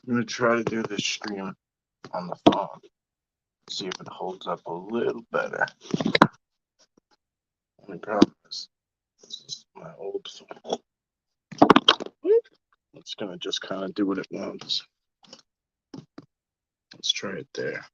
I'm gonna try to do this stream on the phone. See if it holds up a little better. Only problem is this is my old phone. It's gonna just kind of do what it wants. Let's try it there.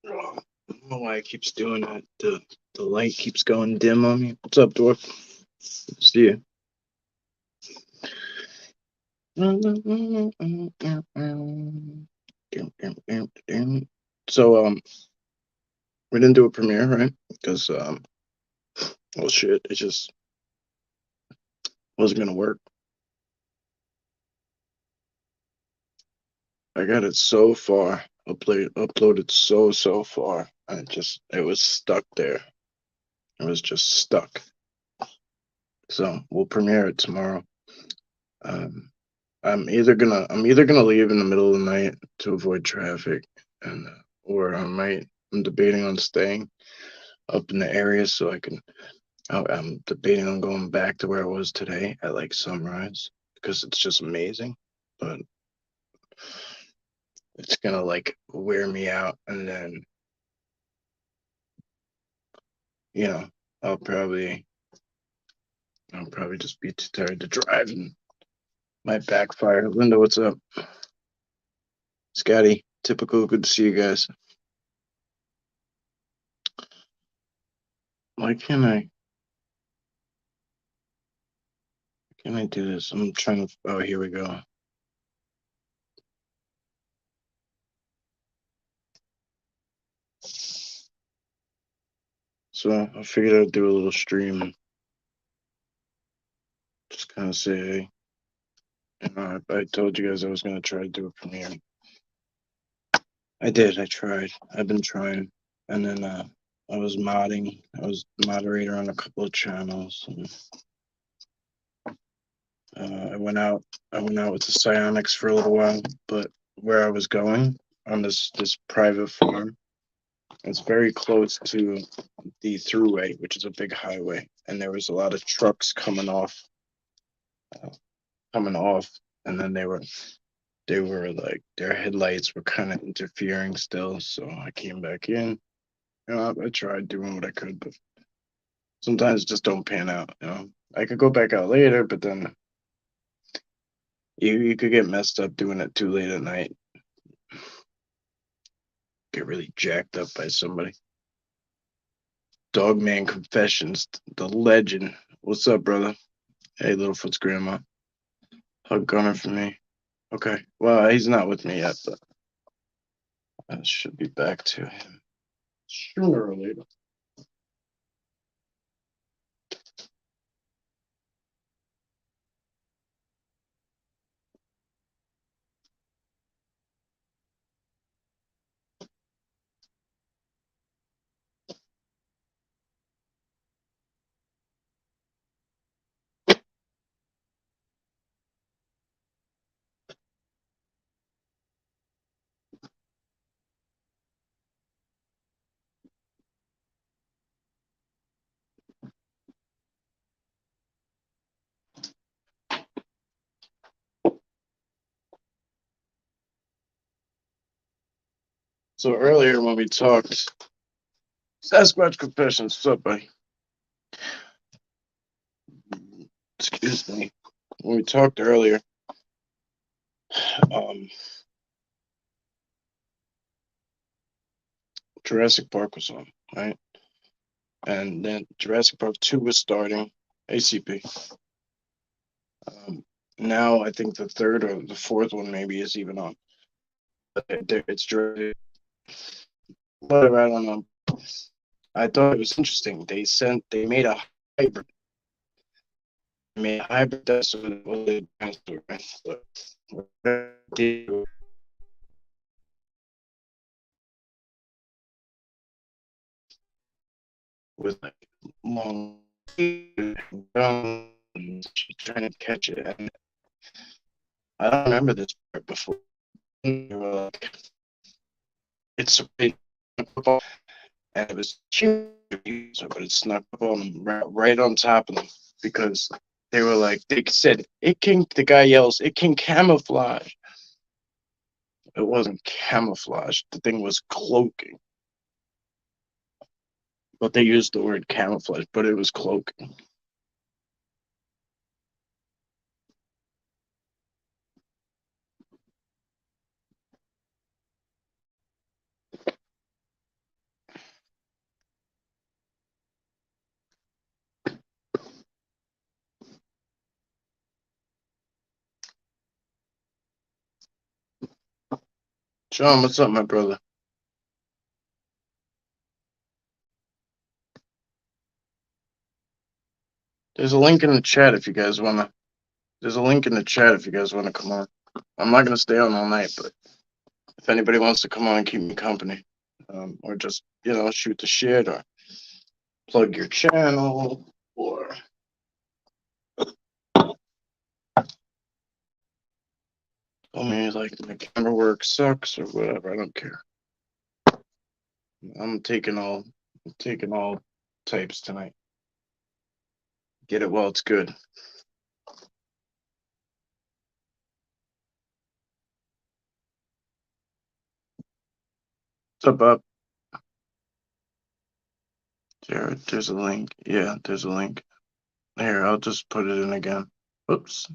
Oh, I don't know why it keeps doing that. The light keeps going dim on me. What's up, Dwarf? See you. So we didn't do a premiere, right? Because well shit, it just wasn't gonna work. I got it so far, uploaded so far, and it was stuck there. It was just stuck. So we'll premiere it tomorrow. I'm either gonna leave in the middle of the night to avoid traffic, and or I'm debating on staying up in the area so I can. I'm debating on going back to where I was today at like sunrise because it's just amazing, but it's gonna like wear me out, and then you know I'll probably just be too tired to drive and might backfire. Linda, what's up? Scotty, typical. Good to see you guys. Why can't I do this? I'm trying to. Oh, here we go. So I figured I'd do a little stream. Just kind of say, hey, I told you guys I was gonna try to do a premiere. I did. I tried. I've been trying, and then I was modding. I was moderator on a couple of channels. And, I went out. With the psionics for a little while, but where I was going on this private farm, it's very close to the thruway, which is a big highway, and there was a lot of trucks coming off, and then they were like their headlights were kind of interfering still. So I came back in. I tried doing what I could, but sometimes it just don't pan out. I could go back out later, but then you could get messed up doing it too late at night. Get really jacked up by somebody. Dogman Confessions, the legend. What's up, brother? Hey, Littlefoot's grandma. Hug Gunner for me. Okay. Well, he's not with me yet, but I should be back to him sooner or later. So earlier when we talked, Sasquatch Confessions. What's up, buddy? Excuse me. When we talked earlier, Jurassic Park was on, right? And then Jurassic Park 2 was starting, ACP. Now I think the third or the fourth one maybe is even on. But it's Jurassic. Whatever, I don't know. I thought it was interesting. They made a hybrid. They made a hybrid dinosaur that was a dinosaur, right? With like long trying to catch it. And I don't remember this part before. They were like, it's football, and it was huge, but it snuck up on them right on top of them because they were like, they said it can. The guy yells, "It can camouflage." It wasn't camouflage. The thing was cloaking. But they used the word camouflage, but it was cloaking. Sean, what's up, my brother? There's a link in the chat if you guys wanna. There's a link in the chat if you guys wanna come on. I'm not gonna stay on all night, but if anybody wants to come on and keep me company, or just shoot the shit or plug your channel or tell me like my camera work sucks or whatever, I don't care. I'm taking all types tonight. Get it while it's good. What's up, Bob? Jared, there's a link. Yeah, there's a link. Here, I'll just put it in again. Oops.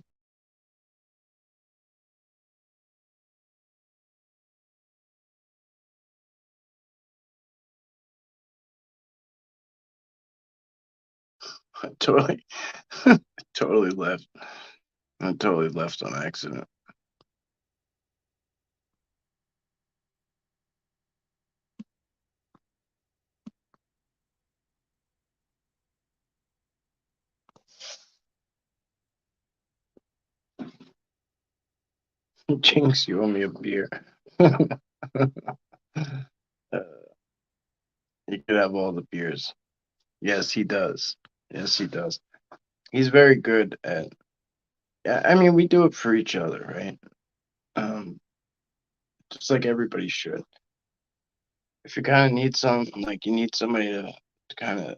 I totally, totally left. I totally left on accident. Jinx, you owe me a beer. You could have all the beers. Yes, he does. Yes, he does. He's very good at. Yeah, I mean, we do it for each other, right? Just like everybody should. If you kind of need something, like you need somebody to kind of,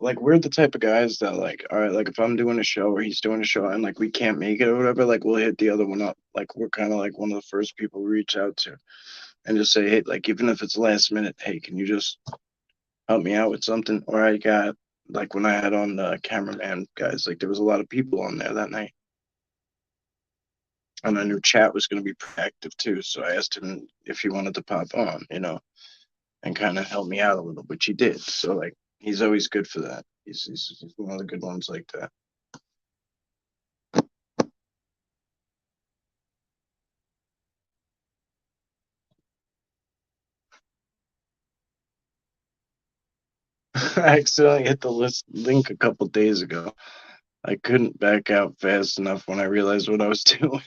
like we're the type of guys that like, all right, like if I'm doing a show or he's doing a show and like we can't make it or whatever, like we'll hit the other one up. Like we're kind of like one of the first people we reach out to and just say, hey, like even if it's last minute, hey, can you just help me out with something? Or I got like when I had on the cameraman guys, like there was a lot of people on there that night. And I knew chat was going to be proactive too. So I asked him if he wanted to pop on, and kind of help me out a little, which he did. So like he's always good for that. He's one of the good ones like that. I accidentally hit the link a couple days ago. I couldn't back out fast enough when I realized what I was doing.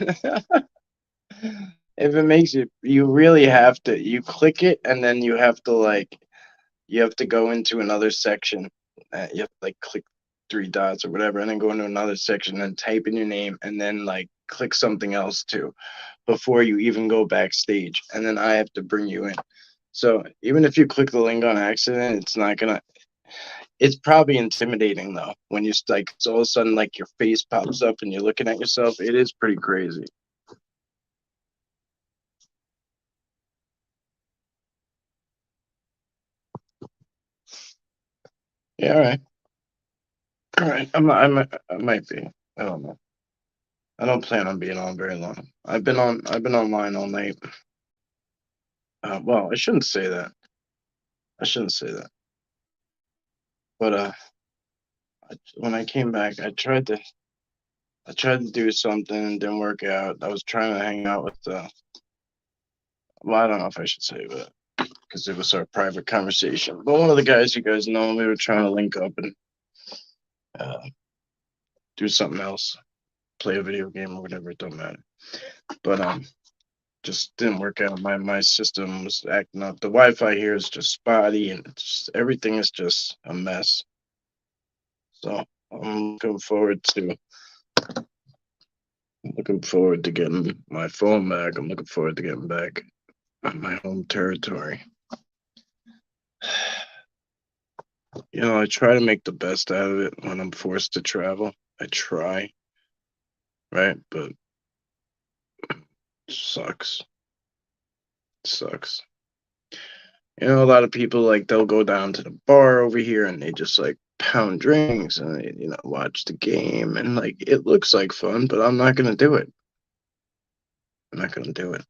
If it makes you really have to, you click it and then you have to go into another section. You have to like click three dots or whatever, and then go into another section and type in your name and then like click something else too before you even go backstage. And then I have to bring you in. So even if you click the link on accident, it's not gonna. It's probably intimidating though when you like so all of a sudden like your face pops up and you're looking at yourself. It is pretty crazy. Yeah, all right. All right. I might be. I don't know. I don't plan on being on very long. I've been online all night. Well, I shouldn't say that. I shouldn't say that. But when I came back, I tried to do something and didn't work out. I was trying to hang out with well, I don't know if I should say that because it was our private conversation. But one of the guys you guys know, we were trying to link up and uh, do something else, play a video game or whatever. It don't matter. But just didn't work out. My system was acting up. The Wi-Fi here is just spotty, and everything is just a mess. So I'm looking forward to getting my phone back. I'm looking forward to getting back on my home territory. I try to make the best out of it when I'm forced to travel. I try, right? But it sucks. It sucks. A lot of people they'll go down to the bar over here and they just pound drinks and they, watch the game and it looks like fun, but I'm not gonna do it. I'm not gonna do it.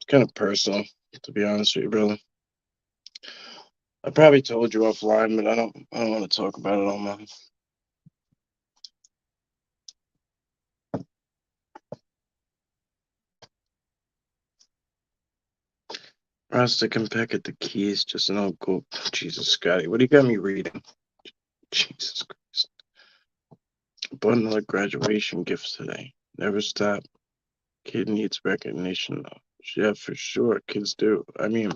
It's kind of personal, to be honest with you, brother. I probably told you offline, but I don't want to talk about it online. Rustic and peck at the keys, just an old go. Jesus, Scotty, what do you got me reading? Jesus Christ. Bundle of graduation gifts today. Never stop. Kid needs recognition, though. Yeah, for sure. Kids do. I mean,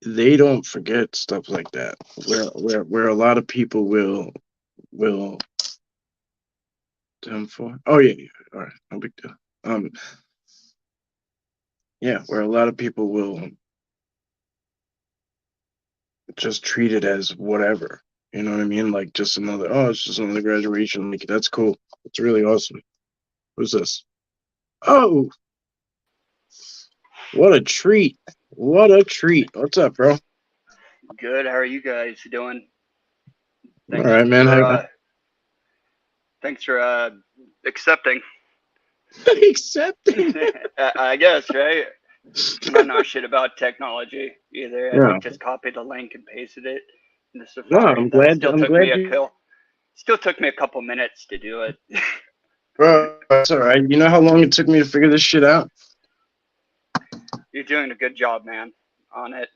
they don't forget stuff like that. Where a lot of people will 10-4. Oh yeah. All right, no big deal. Yeah, where a lot of people will just treat it as whatever. You know what I mean? Like just it's just another graduation. Like that's cool. It's really awesome. Who's this? Oh, what a treat. What a treat. What's up, bro? Good. How are you guys doing? All Thanks right, man. thanks for accepting. Accepting. I guess, right? I know shit about technology either. I Yeah. just copied the link and pasted it into No, Safari. I'm That glad. still I'm took me glad you. still took me a couple minutes to do it. Bro, it's all right. You know how long it took me to figure this shit out? You're doing a good job, man, on it,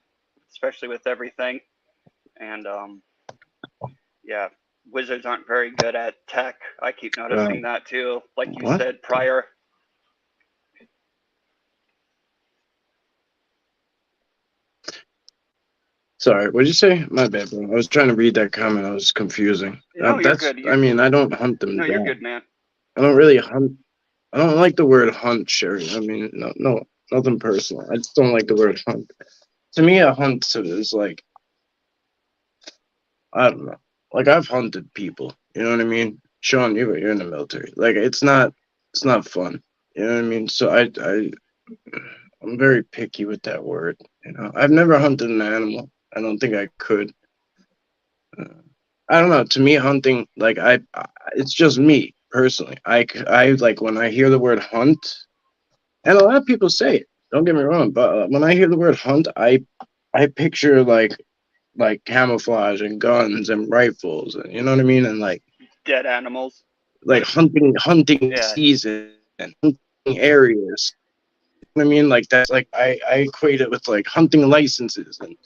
especially with everything. And yeah, wizards aren't very good at tech. I keep noticing that too. Like you What? said prior. Sorry, what'd you say? My bad, bro. I was trying to read that comment. I was confusing. No, you're good. I mean, I don't hunt them No, you're down. good, man. I don't really hunt. I don't like the word hunt, Sherry. I mean, no, nothing personal. I just don't like the word hunt. To me, a hunt is I don't know. Like I've hunted people. You know what I mean? Sean, you're in the military. It's not fun. You know what I mean? So I'm very picky with that word. I've never hunted an animal. I don't think I could. Uh, I don't know. To me, hunting, it's just me personally. I like when I hear the word hunt, and a lot of people say it. Don't get me wrong, but when I hear the word hunt, I picture like camouflage and guns and rifles, and you know what I mean, and Dead animals. like hunting Yeah, season and hunting areas. You know what I mean, that's I equate it with hunting licenses and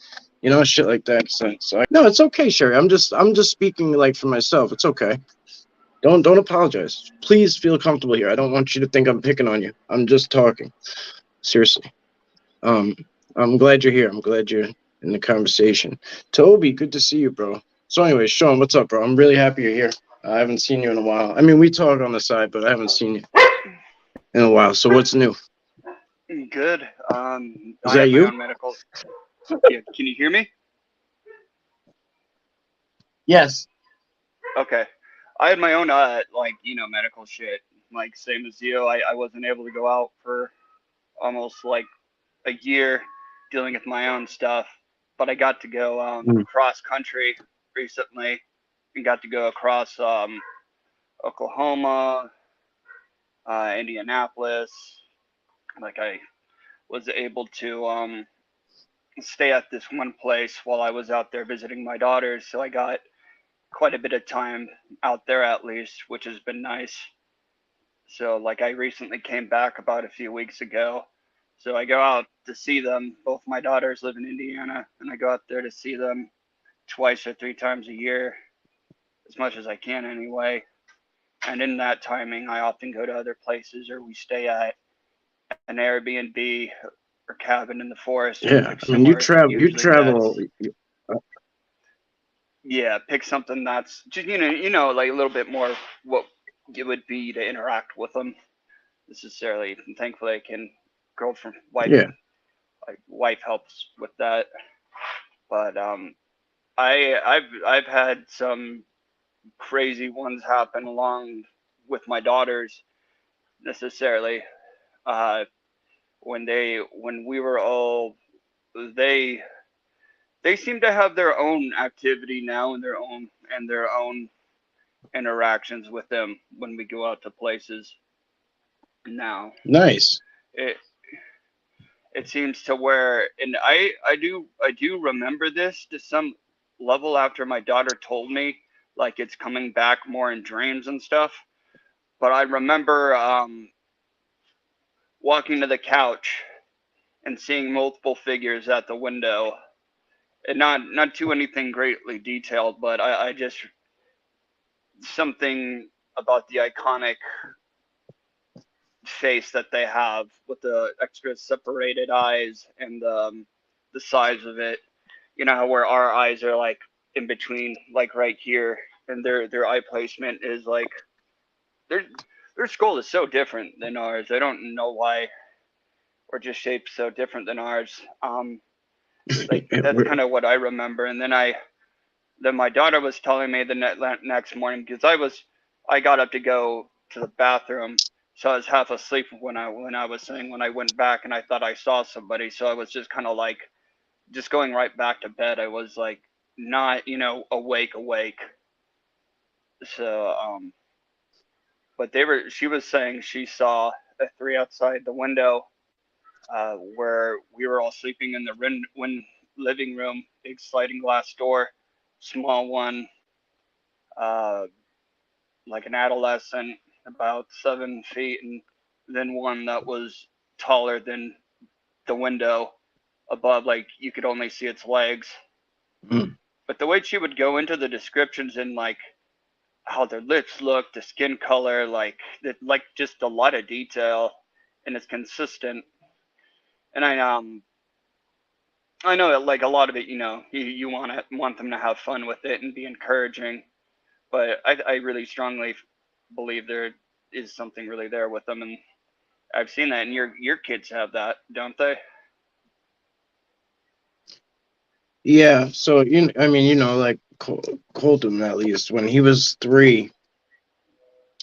shit like that. So no, it's okay, Sherry. I'm just speaking for myself. It's okay. Don't apologize. Please feel comfortable here. I don't want you to think I'm picking on you. I'm just talking. Seriously. Um, I'm glad you're here. I'm glad you're in the conversation. Toby, good to see you, bro. So anyway, Sean, what's up, bro? I'm really happy you're here. I haven't seen you in a while. I mean, we talk on the side, but I haven't seen you in a while. So what's new? good. Is I that have my you? own medical. Yeah, can you hear me? Yes. Okay. I had my own medical shit. Like same as you. I wasn't able to go out for almost like a year dealing with my own stuff, but I got to go Mm. cross country recently and got to go across Oklahoma, Indianapolis. Like I was able to stay at this one place while I was out there visiting my daughters, so I got quite a bit of time out there at least, which has been nice. So like I recently came back about a few weeks ago, So I go out to see them. Both my daughters live in Indiana, and I go out there to see them twice or three times a year, as much as I can anyway. And in that timing, I often go to other places, or we stay at an Airbnb or cabin in the forest and Yeah, pick I mean, you somewhere. travel, you Usually that's, travel. yeah, pick something that's just, like a little bit more what it would be to interact with them necessarily. And thankfully, I can girlfriend wife Yeah, like wife helps with that. But I've had some crazy ones happen along with my daughters necessarily. Uh, when we were all they they seem to have their own activity now and their own interactions with them when we go out to places now. nice. It it seems to where, and I do remember this to some level after my daughter told me, like it's coming back more in dreams and stuff. But I remember walking to the couch and seeing multiple figures at the window, and not too anything greatly detailed, but I just something about the iconic face that they have with the extra separated eyes and the size of it. You know how where our eyes are like in between, like right here, and their eye placement is like their their skull is so different than ours. I don't know why we're just shaped so different than ours. Like that's kind of what I remember. And then my daughter was telling me the next morning, because I got up to go to the bathroom, so I was half asleep when I was saying when I went back and I thought I saw somebody, so I was just kind of like just going right back to bed. I was like not awake. So but she was saying she saw a three outside the window, where we were all sleeping in the living room, big sliding glass door, small one, uh, like an adolescent, about 7 feet, and then one that was taller than the window above, like you could only see its legs. Mm. But the way she would go into the descriptions and like how their lips look, the skin color, like just a lot of detail, and it's consistent. And I know that like a lot of it, you want them to have fun with it and be encouraging, but I really strongly believe there is something really there with them, and I've seen that, and your kids have that, don't they? Yeah, so I mean, like Colton, at least when he was 3,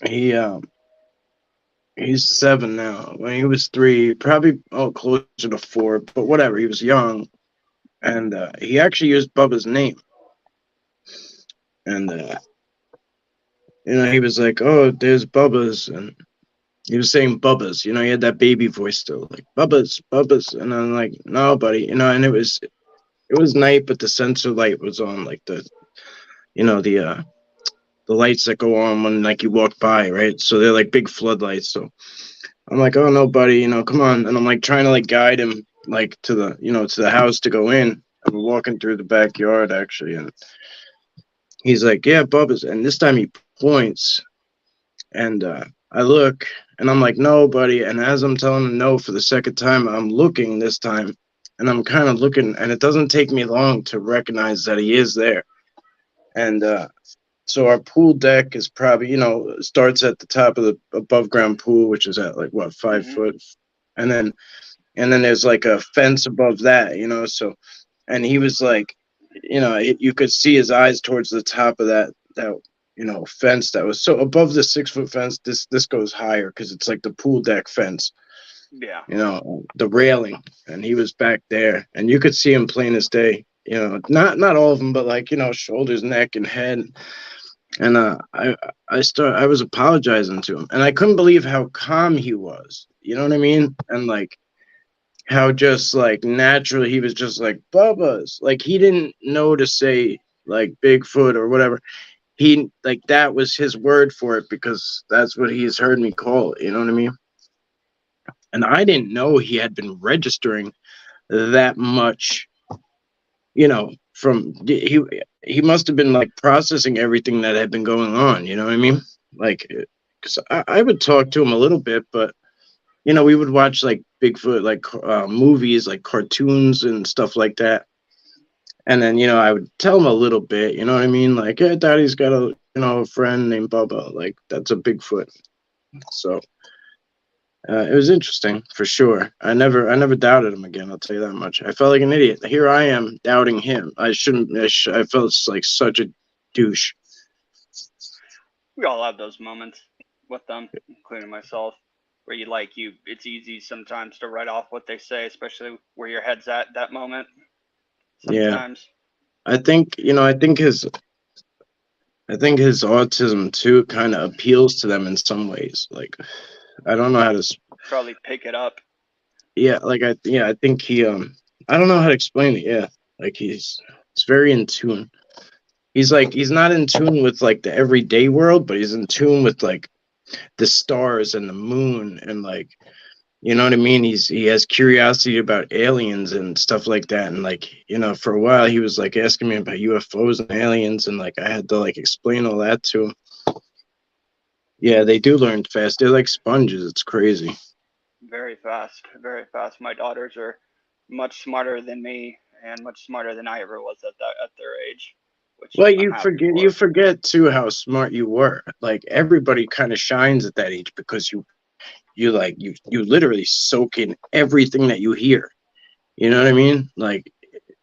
he he's 7 now. When he was 3, probably closer to 4, but whatever. He was young, and he actually used Bubba's name, and he was like, "Oh, there's Bubba's," and he was saying Bubba's. He had that baby voice still, like Bubba's, Bubba's, and I'm like, "No, buddy," and it was night, but the sensor light was on, like the lights that go on when like you walk by, right? So they're like big floodlights. So I'm like, "Oh no, buddy, come on," and I'm like trying to like guide him like to the house to go in. And we're walking through the backyard actually, and he's like, "Yeah, Bubba's," and this time he points. And I look, and I'm like, "No, buddy." And as I'm telling him no for the second time, I'm looking this time, and I'm kind of looking, and it doesn't take me long to recognize that he is there. And so our pool deck is probably, starts at the top of the above ground pool, which is at like what, 5 foot, and then there's like a fence above that, So, and he was like, you could see his eyes towards the top of that fence that was so above the 6 foot fence. This goes higher because it's like the pool deck fence, Yeah. the railing, and he was back there, and you could see him plain as day. Not all of them, but like shoulders, neck, and head. And I was apologizing to him, and I couldn't believe how calm he was. You know what I mean? And like how just like naturally he was just like Bubba's. Like he didn't know to say like Bigfoot or whatever. He like that was his word for it because that's what he's heard me call it. You know what I mean? And I didn't know he had been registering that much, from he must have been like processing everything that had been going on, you know what I mean? Like, because I would talk to him a little bit, but we would watch like Bigfoot, like movies, like cartoons and stuff like that. And then, I would tell him a little bit, you know what I mean? Like, hey, daddy's got a friend named Bubba. Like, that's a Bigfoot. So it was interesting for sure. I never doubted him again. I'll tell you that much. I felt like an idiot. Here I am doubting him. I shouldn't. I felt like such a douche. We all have those moments with them, including myself, where it's easy sometimes to write off what they say, especially where your head's at that moment. Yeah, Sometimes. I think his autism too kind of appeals to them in some ways. Like, I don't know how to. Probably pick it up. Yeah, like I think he I don't know how to explain it. Yeah, like he's very in tune. He's not in tune with like the everyday world, but he's in tune with like the stars and the moon and like, you know what I mean? He has curiosity about aliens and stuff like that. And like, for a while he was like asking me about UFOs and aliens, and like I had to like explain all that to him. Yeah, they do learn fast. They're like sponges. It's crazy. Very fast, very fast. My daughters are much smarter than me and much smarter than I ever was at their age, which Well, I'm you happy forget you for. forget too how smart you were. Like everybody kind of shines at that age because you literally soak in everything that you hear. You know what I mean? Like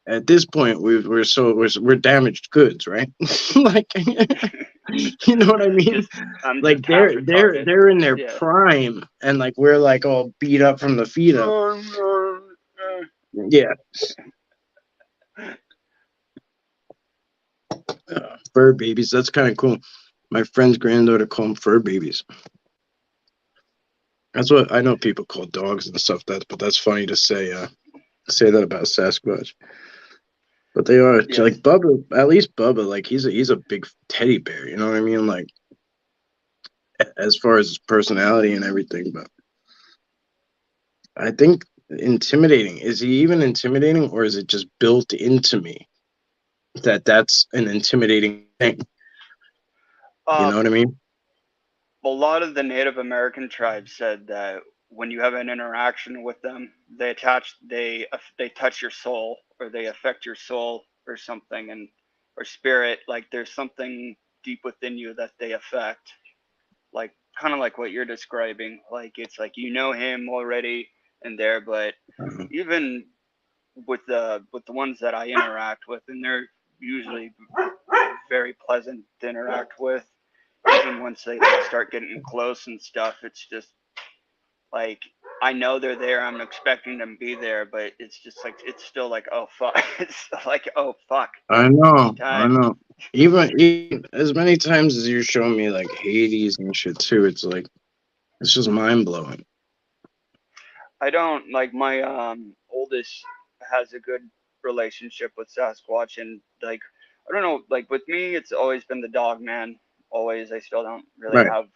at this point, we're damaged goods, right? Like, you know what I mean? just I'm Like just half retarded. they're in their Yeah. prime, and like we're like all beat up from the feet up. Yeah, fur babies. That's kind of cool. My friend's granddaughter called them fur babies. That's what I know. People call dogs and stuff. But that's funny to say. Say that about Sasquatch. But they are Yes. like Bubba. At least Bubba, like he's a big teddy bear. You know what I mean? Like as far as his personality and everything. But I think intimidating. Is he even intimidating, or is it just built into me that that's an intimidating thing? You know Um, what I mean? a lot of the Native American tribes said that when you have an interaction with them, they touch your soul or they affect your soul or something and or spirit. Like there's something deep within you that they affect. Like kind of like what you're describing. Like it's like you know him already and there, but Uh, even with the ones that I interact with, and they're usually very pleasant to interact with. Even once they start getting close and stuff, it's just like I know they're there. I'm expecting them to be there, but it's just like it's still like oh fuck. It's like oh fuck I each know, I time. know. Even as many times as you're showing me like Hades and shit too, it's like it's just mind blowing. I don't like my oldest has a good relationship with Sasquatch and like I don't know like with me it's always been the dog man. Always I still don't really Right. have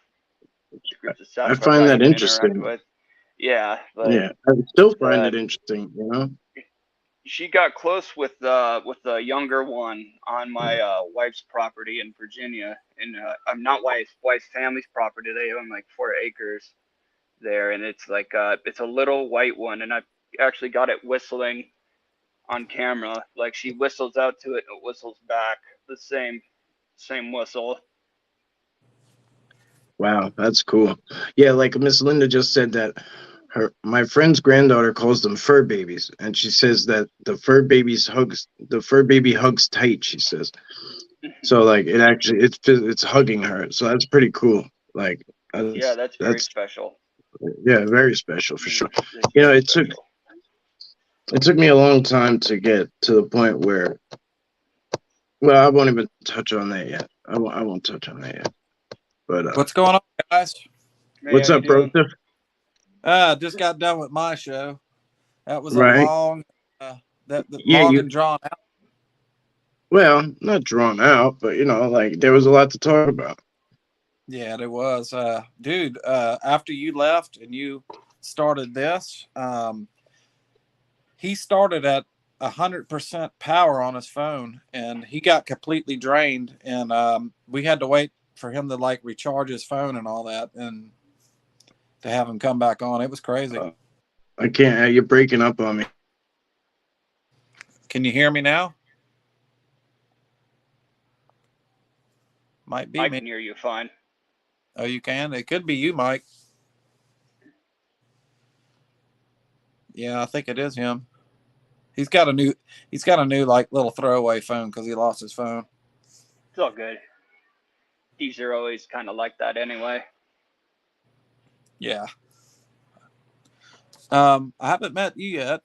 groups of I Sasquatch find I that even interact interesting. with. Yeah, but Yeah, I still find the it interesting. You know. she got close with the younger one on my wife's property in Virginia, and I'm not wife's family's property. They own like 4 acres there, and it's a little white one, and I actually got it whistling on camera. Like she whistles out to it, and it whistles back the same whistle. Wow, that's cool. Yeah, like Miss Linda just said that my friend's granddaughter calls them fur babies, and she says that the fur baby hugs tight. She says so, like it's hugging her. So that's pretty cool. Like Yeah, that's very that's special. yeah, very special for sure. It's You know, very it took special. it took me a long time to get to the point where, well, I won't even touch on that yet. I won't touch on that yet. But What's going on, guys? Hey, how what's you up, bro? doing? Just got done with my show. That was a Right? long, Yeah, long you. and drawn out. Well, not drawn out, but like there was a lot to talk about. Yeah, there was, dude. After you left and you started this. He started at 100% power on his phone, and he got completely drained, and we had to wait for him to like recharge his phone and all that, and to have him come back on. It was crazy. I can't. You're breaking up on me. Can you hear me now? Might be I me. can hear you fine. Oh, you can? It could be you, Mike. Yeah, I think it is him. He's got a new like little throwaway phone because he lost his phone. It's all good. These are always kind of like that anyway. Yeah. I haven't met you yet.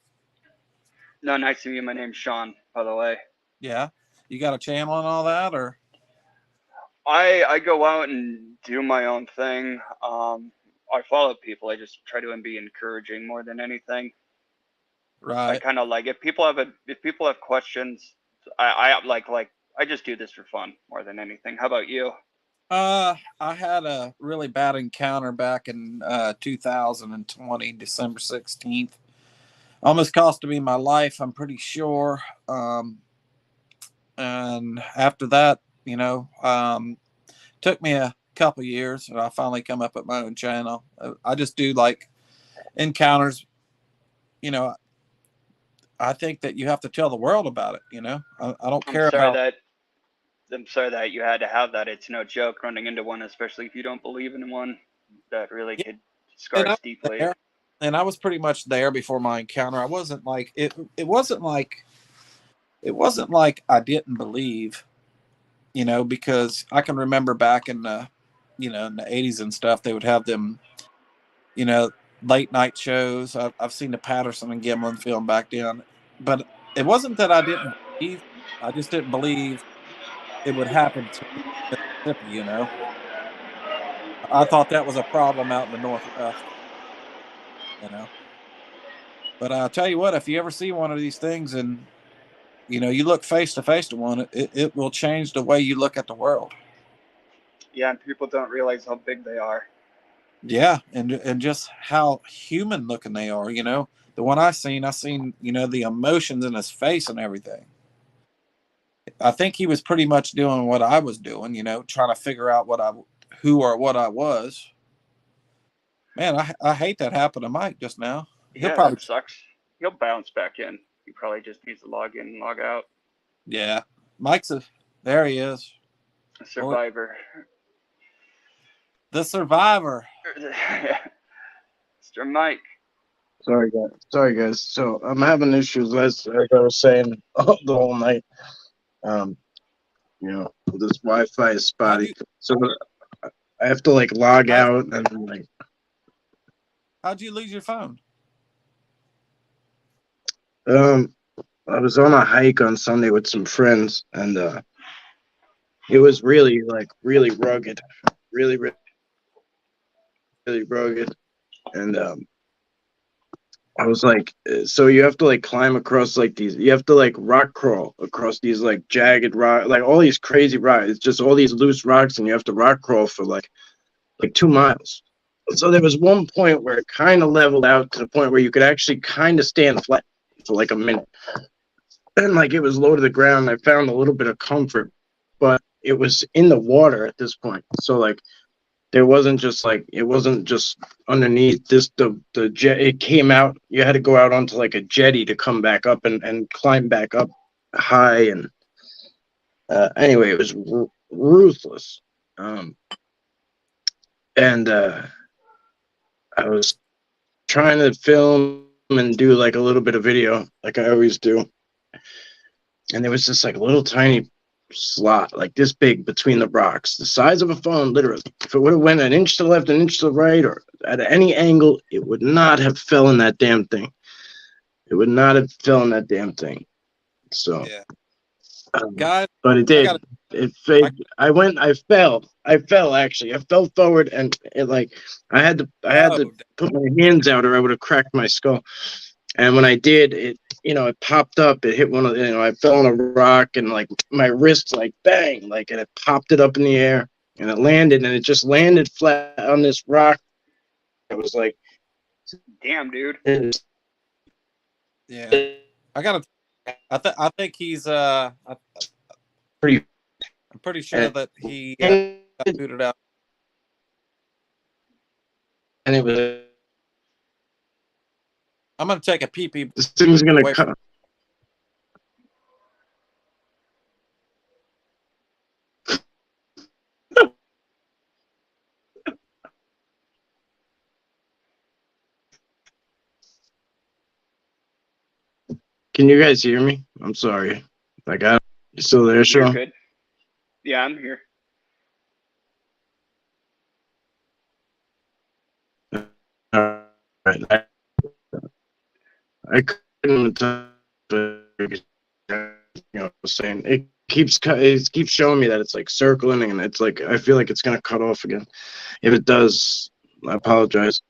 No, nice to meet you. My name's Sean, by the way. Yeah. You got a channel and all that, or? I go out and do my own thing. I follow people. I just try to be encouraging more than anything. I Right. kind of like if people have questions, I just do this for fun more than anything. How about you? I had a really bad encounter back in 2020, December 16th. Almost cost me my life, I'm pretty sure. And after that, took me a couple years, and I finally come up with my own channel. I just do like encounters. I think that you have to tell the world about it. I don't care about. I'm sorry that you had to have that. It's no joke running into one, especially if you don't believe in one. That really could scar us deeply. And I was pretty much there before my encounter. I wasn't like it. It wasn't like I didn't believe, because I can remember back in the, in the 80s and stuff, they would have them, late night shows. I've seen the Patterson and Gimlin film back then, but it wasn't that I didn't believe. I just didn't believe it would happen to Mississippi. I thought that was a problem out in the Northwest. But I'll tell you what, if you ever see one of these things and you look face to face to one, it will change the way you look at the world. Yeah, and people don't realize how big they are. Yeah, and just how human looking they are. The one I seen, the emotions in his face and everything. I think he was pretty much doing what I was doing, trying to figure out who or what I was. Man, I hate that happened to Mike just now. That sucks. He'll bounce back in. He probably just needs to log in and log out. Yeah, there he is. A survivor. The survivor. Mr. Mike. Sorry guys. So I'm having issues, as I was saying the whole night. This Wi-Fi is spotty, so I have to log out and How'd you lose your phone? I was on a hike on Sunday with some friends, and it was really really rugged, really rugged, and I was so you have to climb across you have to rock crawl across these jagged rock, all these crazy rocks. It's just all these loose rocks, and you have to rock crawl for like 2 miles. So there was one point where it kind of leveled out to the point where you could actually kind of stand flat for a minute. And it was low to the ground. I found a little bit of comfort, but it was in the water at this point. So there wasn't just it wasn't just underneath the jet. It came out. You had to go out onto a jetty to come back up and climb back up high. And anyway, it was ruthless. And I was trying to film and do a little bit of video like I always do. And there was this little tiny slot this big between the rocks, the size of a phone, literally. If it would have went an inch to the left, an inch to the right, or at any angle, it would not have fell in that damn thing. It would not have fell in that damn thing. So, yeah. Guys, but it did. I fell actually. I fell forward, and I had to put my hands out, or I would have cracked my skull. And when I did, it popped up. It hit one of I fell on a rock, and my wrist bang, and it popped it up in the air, and it landed, and it just landed flat on this rock. It was Damn, dude. Yeah, I think he's Pretty. I'm pretty sure that he And got booted out. it was. I'm gonna take a pee. This thing's gonna Away cut. Can you guys hear me? I'm sorry. You still there, You're Sean? good. Yeah, I'm here. All right. I couldn't tell, saying it keeps showing me that it's like circling, and it's like I feel like it's gonna cut off again. If it does, I apologize.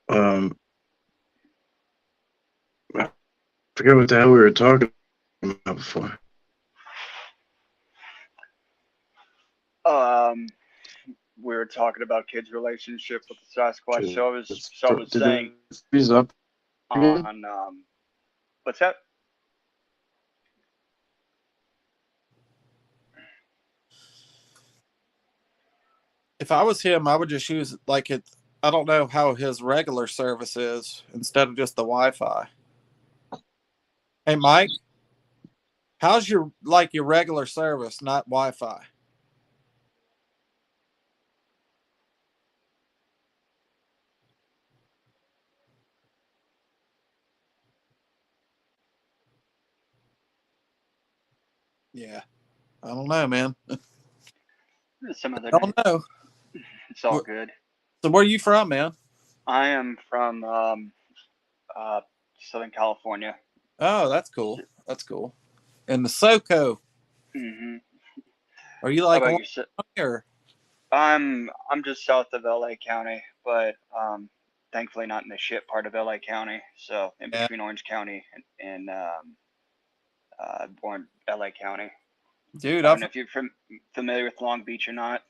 I forget what the hell we were talking about before. We were talking about kids' relationship with the Sasquatch. So I was Did saying it freeze up again? on what's that? If I was him, I would just use like it. I don't know how his regular service is instead of just the Wi-Fi. Hey, Mike, how's your regular service, not Wi-Fi? Yeah, I don't know, man. Some of I the. don't know. It's all good. So where are you from, man? I am from Southern California. Oh, that's cool. That's cool. And the SoCo. Mm-hmm. Are you How like about on you? or? I'm just south of LA County, but thankfully not in the shit part of LA County. So in Yeah. between Orange County and born LA County. Dude, I don't know if you're familiar with Long Beach or not.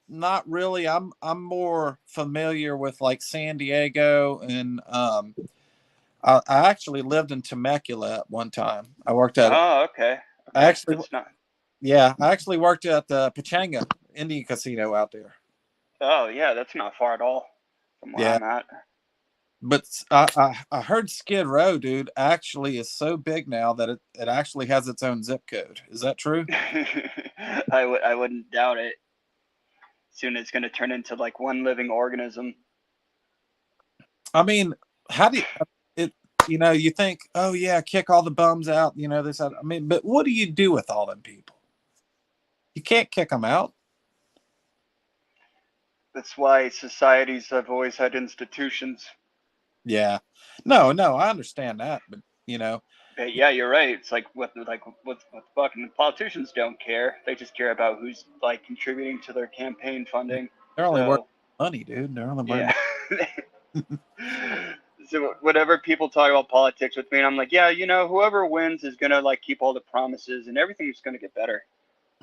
Not really. I'm more familiar with like San Diego, and I actually lived in Temecula at one time. I worked at Oh, okay. I Okay, actually that's not. I actually worked at the Pachanga Indian Casino out there. Oh, yeah, that's not far at all from where Yeah, I'm at. but I heard Skid Row, dude, actually is so big now that it actually has its own zip code. Is that true? I wouldn't doubt it. Soon it's going to turn into like one living organism. I mean, how do you, it? You know, you think, oh yeah, kick all the bums out. You know this. I mean, but what do you do with all them people? You can't kick them out. That's why societies have always had institutions. Yeah, no, I understand that, but you know, But yeah, you're right. It's like what fucking politicians don't care. They just care about who's like contributing to their campaign funding. they're only worth So money, dude. They're only worth yeah. So whenever people talk about politics with me, I'm like, yeah, whoever wins is gonna like keep all the promises and everything's gonna get better.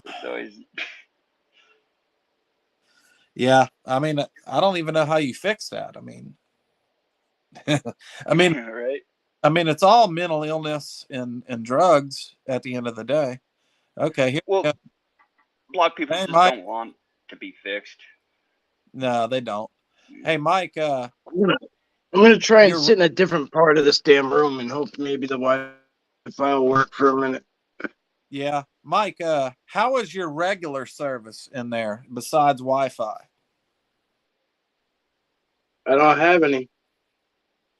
It's always. Yeah, I mean, I don't even know how you fix that. I mean, I mean, Right. it's all mental illness and drugs at the end of the day. Okay, here we Well, go. a lot of people Hey, just Mike. don't want to be fixed. No, they don't. Hey, Mike. I'm gonna try and You're sit in a different part of this damn room and hope maybe the Wi-Fi will work for a minute. yeah, Mike. How is your regular service in there besides Wi-Fi? I don't have any.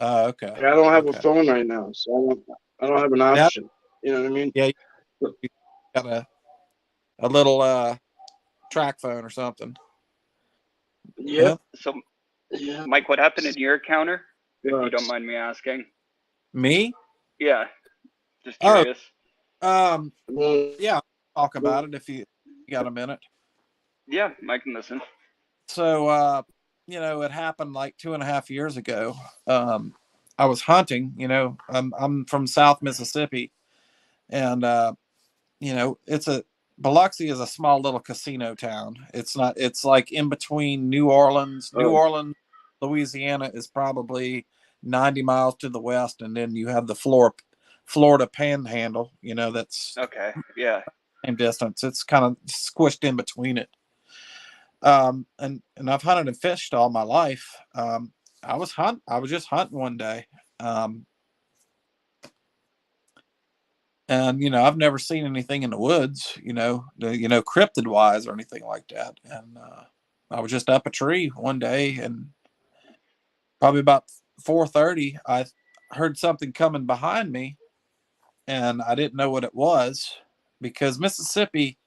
Oh, okay. I don't have a Okay. phone right now, so I don't have an That, option. You know what I mean? yeah, you got a little track phone or something. Yep. Yeah. So, Yeah. Mike, what happened in your counter? If you Sucks. don't mind me asking. Me? Yeah, just Oh, curious. yeah. Talk about it if you got a minute. Yeah, I can listen. So, you know, it happened like 2.5 years ago. I was hunting. You know, I'm from South Mississippi, and you know, Biloxi is a small little casino town. It's not. It's like in between New Orleans. New Oh. Orleans, Louisiana is probably 90 miles to the west, and then you have the Florida Panhandle. You know, that's Okay. Yeah. same distance. It's kind of squished in between it. And I've hunted and fished all my life. I was just hunting one day. And I've never seen anything in the woods, cryptid wise or anything like that. And I was just up a tree one day, and probably about 4:30, I heard something coming behind me, and I didn't know what it was because Mississippi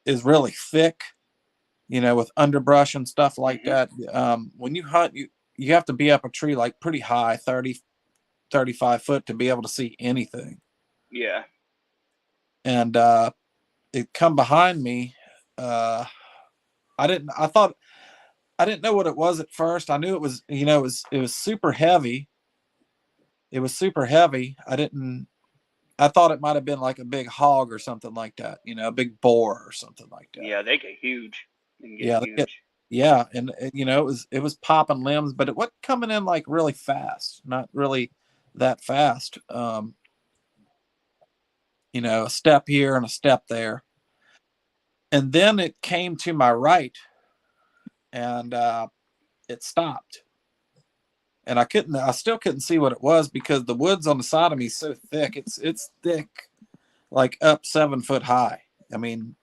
is really thick, with underbrush and stuff like that. When you hunt, you have to be up a tree like pretty high, 30, 35 foot to be able to see anything. Yeah. And it come behind me. I didn't know what it was at first. I knew it was, it was super heavy. It was super heavy. I thought it might have been like a big hog or something like that, a big boar or something like that. Yeah, they get huge. Yeah, and it was popping limbs, but it wasn't coming in like really fast, not really that fast. A step here and a step there, and then it came to my right, and it stopped, and I still couldn't see what it was because the woods on the side of me is so thick. It's thick, like up 7 foot high. I mean,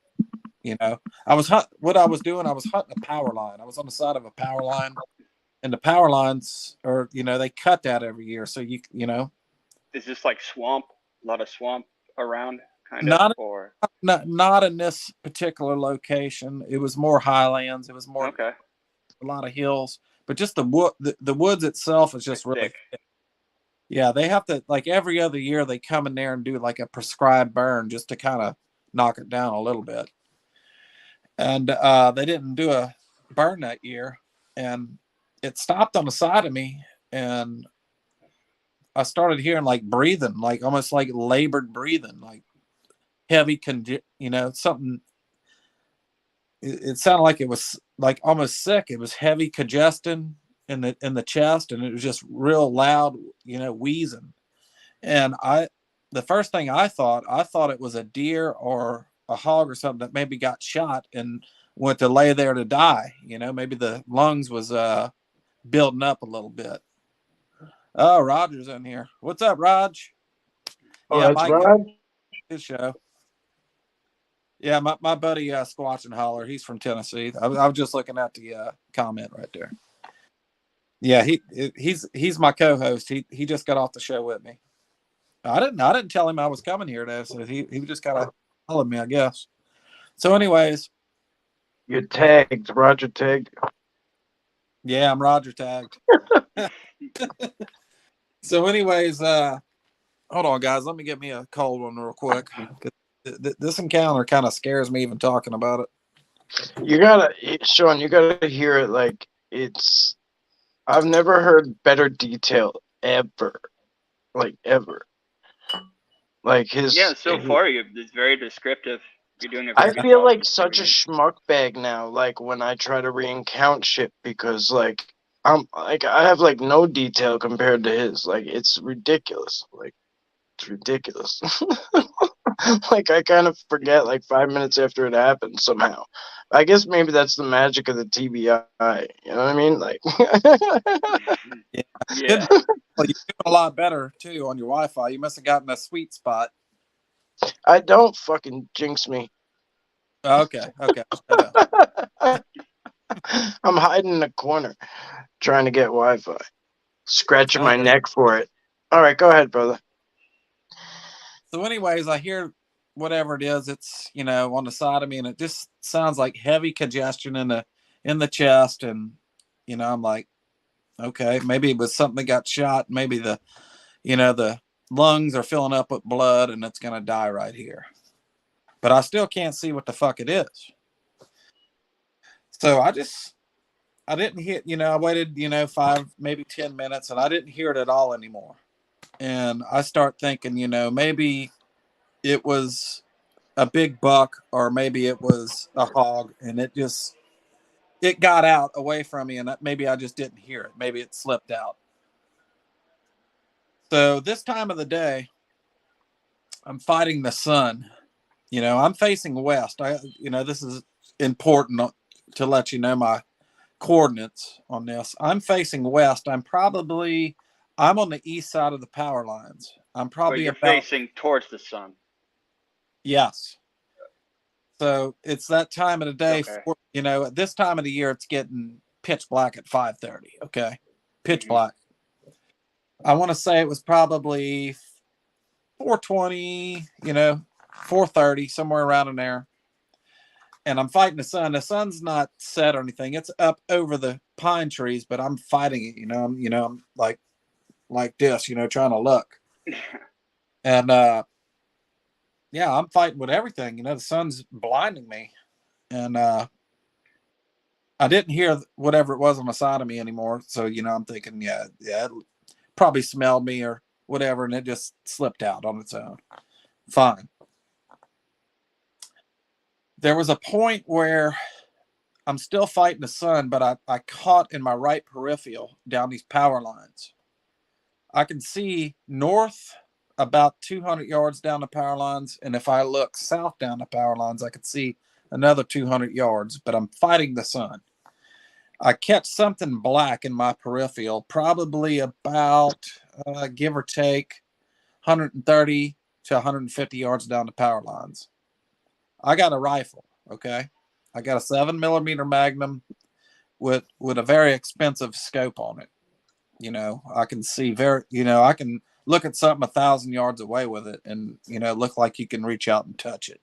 what I was doing, I was hunting a power line. I was on the side of a power line, and the power lines are, they cut that every year. So Is this like swamp? A lot of swamp around, kind of, or not in this particular location. It was more highlands. It was more okay. A lot of hills, but just the woods itself is just really thick. Yeah, they have to, like, every other year they come in there and do like a prescribed burn just to kind of knock it down a little bit. And they didn't do a burn that year, and it stopped on the side of me, and I started hearing like breathing, like almost like labored breathing, like heavy, something. It sounded like it was like almost sick. It was heavy congestion in the chest, and it was just real loud, wheezing. And the first thing I thought it was a deer or a hog or something that maybe got shot and went to lay there to die. Maybe the lungs was building up a little bit. Oh, Roger's in here. What's up, Raj? Oh, Yeah, that's Mike, Raj? his show. Yeah, my buddy Squatch and Holler, he's from Tennessee. I was just looking at the comment right there. Yeah, he's my co-host. He just got off the show with me. I didn't tell him I was coming here though, so he just kind of followed me, I guess. So, anyways, You're tagged. Roger tagged. Yeah, I'm Roger tagged. So, anyways, hold on, guys. Let me get me a cold one real quick. This encounter kind of scares me even talking about it. Sean, you gotta hear it like it's. I've never heard better detail ever, like ever. Like his. Yeah, so far it's very descriptive. You're doing a very I good feel job like of such a describing schmuck bag now. Like when I try to re-encount shit because like I'm like I have like no detail compared to his. Like it's ridiculous. Like it's ridiculous. Like I kind of forget like 5 minutes after it happened somehow. I guess maybe that's the magic of the TBI. You know what I mean? Like it. Yeah. Yeah. Well, you're doing a lot better too on your Wi-Fi. You must have gotten a sweet spot. I don't fucking jinx me. Okay. I'm hiding in a corner trying to get Wi-Fi. Scratching my neck for it. All right, go ahead, brother. So, anyways, I hear whatever it is. It's on the side of me, and it just sounds like heavy congestion in the chest, and I'm like, okay, maybe it was something that got shot. Maybe the lungs are filling up with blood, and it's gonna die right here. But I still can't see what the fuck it is. So I didn't hear. I waited 5 maybe 10 minutes, and I didn't hear it at all anymore. And I start thinking, maybe it was a big buck, or maybe it was a hog, and it got out away from me, and maybe I just didn't hear it. Maybe it slipped out. So this time of the day, I'm fighting the sun. I'm facing west. This is important to let you know my coordinates on this. I'm facing west. I'm on the east side of the power lines. I'm Where probably you're about, facing towards the sun. yes. So it's that time of the day. Okay. At this time of the year, it's getting pitch black at 5:30. Okay, pitch Mhm. black. I want to say it was probably 4:20. 4:30, somewhere around in there. And I'm fighting the sun. The sun's not set or anything. It's up over the pine trees, but I'm fighting it. I'm like this. Trying to look. And yeah, I'm fighting with everything. The sun's blinding me, and I didn't hear whatever it was on the side of me anymore. So I'm thinking, yeah, it probably smelled me or whatever, and it just slipped out on its own. Fine. There was a point where I'm still fighting the sun, but I caught in my right peripheral down these power lines. I can see north about 200 yards down the power lines, and if I look south down the power lines, I could see another 200 yards, but I'm fighting the sun. I catch something black in my peripheral, probably about, give or take, 130 to 150 yards down the power lines. I got a rifle, okay? I got a 7mm Magnum with a very expensive scope on it. I can see I can look at something 1,000 yards away with it and, look like you can reach out and touch it.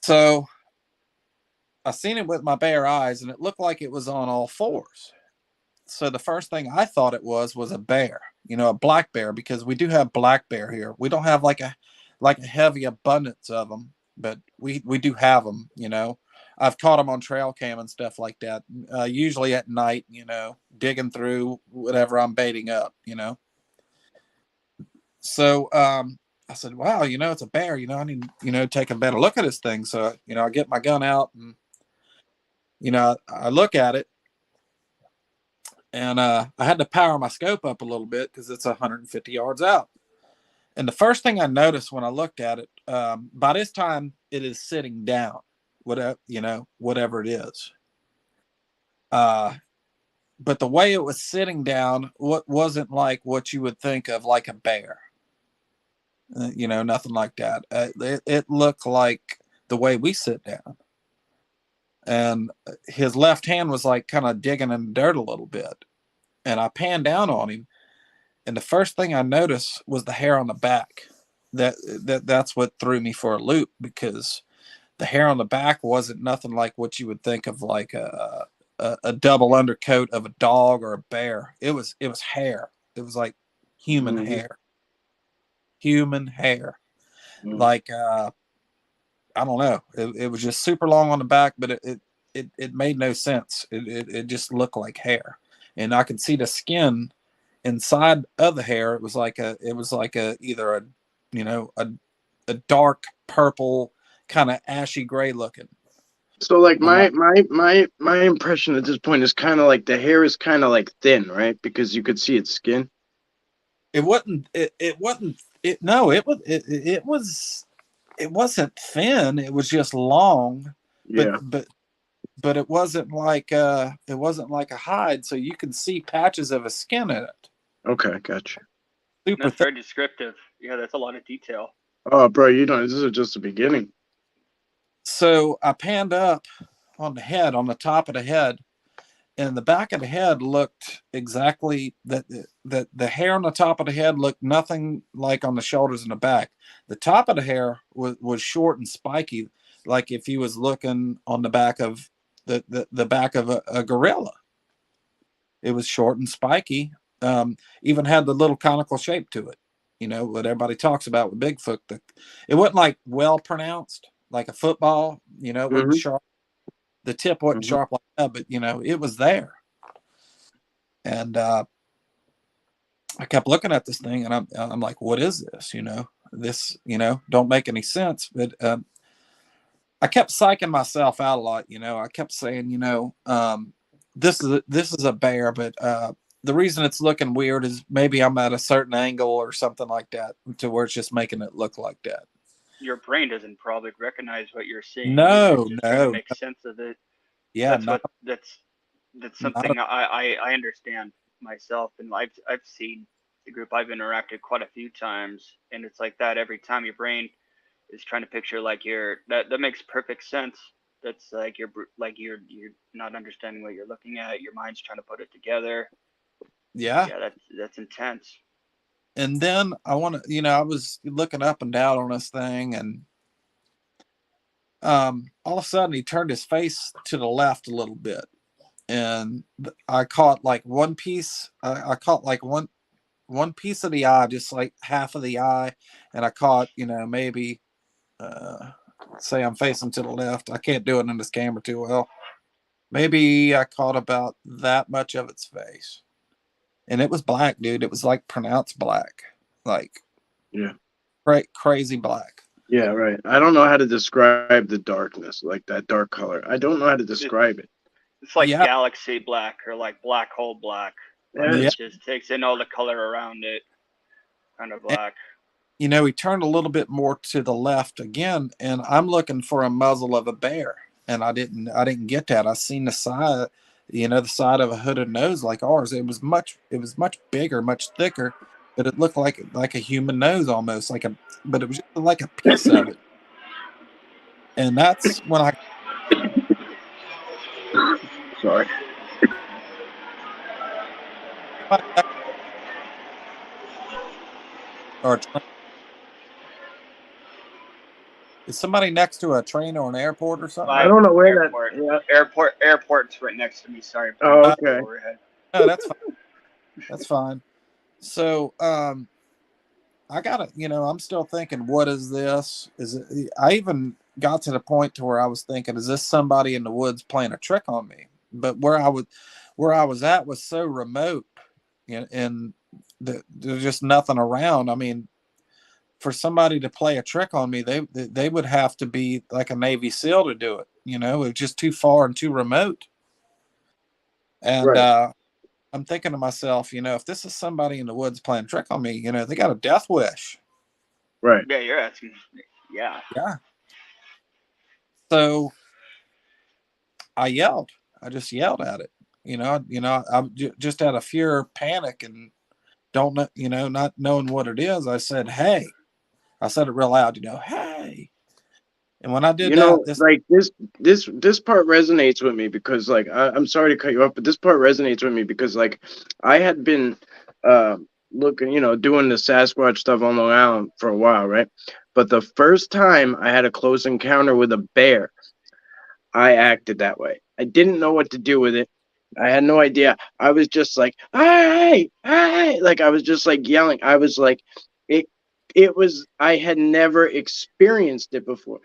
So I seen it with my bare eyes, and it looked like it was on all fours. So the first thing I thought it was a bear, a black bear, because we do have black bear here. We don't have like a heavy abundance of them, but we do have them. I've caught them on trail cam and stuff like that. Usually at night, digging through whatever I'm baiting up. So I said, wow, it's a bear. I need take a better look at this thing. So I get my gun out and I look at it. And I had to power my scope up a little bit because it's 150 yards out. And the first thing I noticed when I looked at it, by this time it is sitting down, whatever it is. But the way it was sitting down, wasn't like what you would think of like a bear. Nothing like that. It looked like the way we sit down. And his left hand was like kind of digging in the dirt a little bit. And I panned down on him. And the first thing I noticed was the hair on the back. That's what threw me for a loop, because the hair on the back wasn't nothing like what you would think of like a double undercoat of a dog or a bear. It was hair. It was like human hair. Human hair. Like I don't know. It was just super long on the back, but it made no sense. It just looked like hair. And I could see the skin inside of the hair. It was like either a dark purple, kind of ashy gray looking. So like my impression at this point is kind of like the hair is kind of like thin, right? Because you could see its skin. It wasn't. It wasn't. No, it was. It was. It wasn't thin. It was just long. Yeah. But it wasn't like a hide, so you can see patches of a skin in it. Okay, gotcha. That's very descriptive. Yeah, that's a lot of detail. Oh, bro, this is just the beginning. So I panned up on the head, on the top of the head, and the back of the head looked exactly that. The hair on the top of the head looked nothing like on the shoulders and the back. The top of the hair was short and spiky, like if you was looking on the back of the back of a gorilla. It was short and spiky. Even had the little conical shape to it. What everybody talks about with Bigfoot. It wasn't like well pronounced, like a football. It wasn't sharp. The tip wasn't sharp like that, but it was there. And I kept looking at this thing, and I'm like, what is this? this, don't make any sense. But I kept psyching myself out a lot. I kept saying, this is a bear, but the reason it's looking weird is maybe I'm at a certain angle or something like that, to where it's just making it look like that. Your brain doesn't probably recognize what you're seeing. No, You're just trying to no, make sense of it. yeah, That's not, what that's not something I understand myself, and I've seen the group. I've interacted quite a few times, and it's like that every time. Your brain is trying to picture like that makes perfect sense. That's like you're not understanding what you're looking at. Your mind's trying to put it together. yeah. Yeah, that's intense. And then I was looking up and down on this thing, and all of a sudden he turned his face to the left a little bit, and I caught like one piece. I caught like one piece of the eye, just like half of the eye, and I caught maybe say I'm facing to the left. I can't do it in this camera too well. Maybe I caught about that much of its face, and it was black, dude. It was like pronounced black, like Yeah. crazy black. Yeah, right. I don't know how to describe the darkness, like that dark color. I don't know how to describe it. It's like Yeah, galaxy black or like black hole black. Like Yeah, yeah. it just takes in all the color around it, kind of And, black. he turned a little bit more to the left again, and I'm looking for a muzzle of a bear, and I didn't get that. I seen the side, the side of a hooded nose like ours. It was much bigger, much thicker, but it looked like a human nose almost, but it was just like a piece of it. And that's when I sorry. or is somebody next to a train or an airport or something? I My don't know where that. airport, Yeah. airport's right next to me. Sorry for Oh, my okay. overhead. No, that's fine. That's fine. So, I gotta, I'm still thinking, what is this? Is it? I even got to the point to where I was thinking, is this somebody in the woods playing a trick on me? But where I was at was so remote, and there's just nothing around. I mean, for somebody to play a trick on me, they would have to be like a Navy SEAL to do it. It's just too far and too remote. And Right. I'm thinking to myself, if this is somebody in the woods playing a trick on me, they got a death wish. Right. Yeah, you're asking. Yeah. Yeah. So I yelled. I just yelled at it. I'm just out of fear, panic, and don't know, not knowing what it is. I said, "Hey," I said it real loud. "Hey." And when I did that, this Like this part resonates with me because like I'm sorry to cut you off, but this part resonates with me because like I had been uh looking, doing the Sasquatch stuff on Long Island for a while, right? But the first time I had a close encounter with a bear, I acted that way. I didn't know what to do with it. I had no idea. I was just like, hey, hey, like I was just like yelling. I was like, it, it was. I had never experienced it before,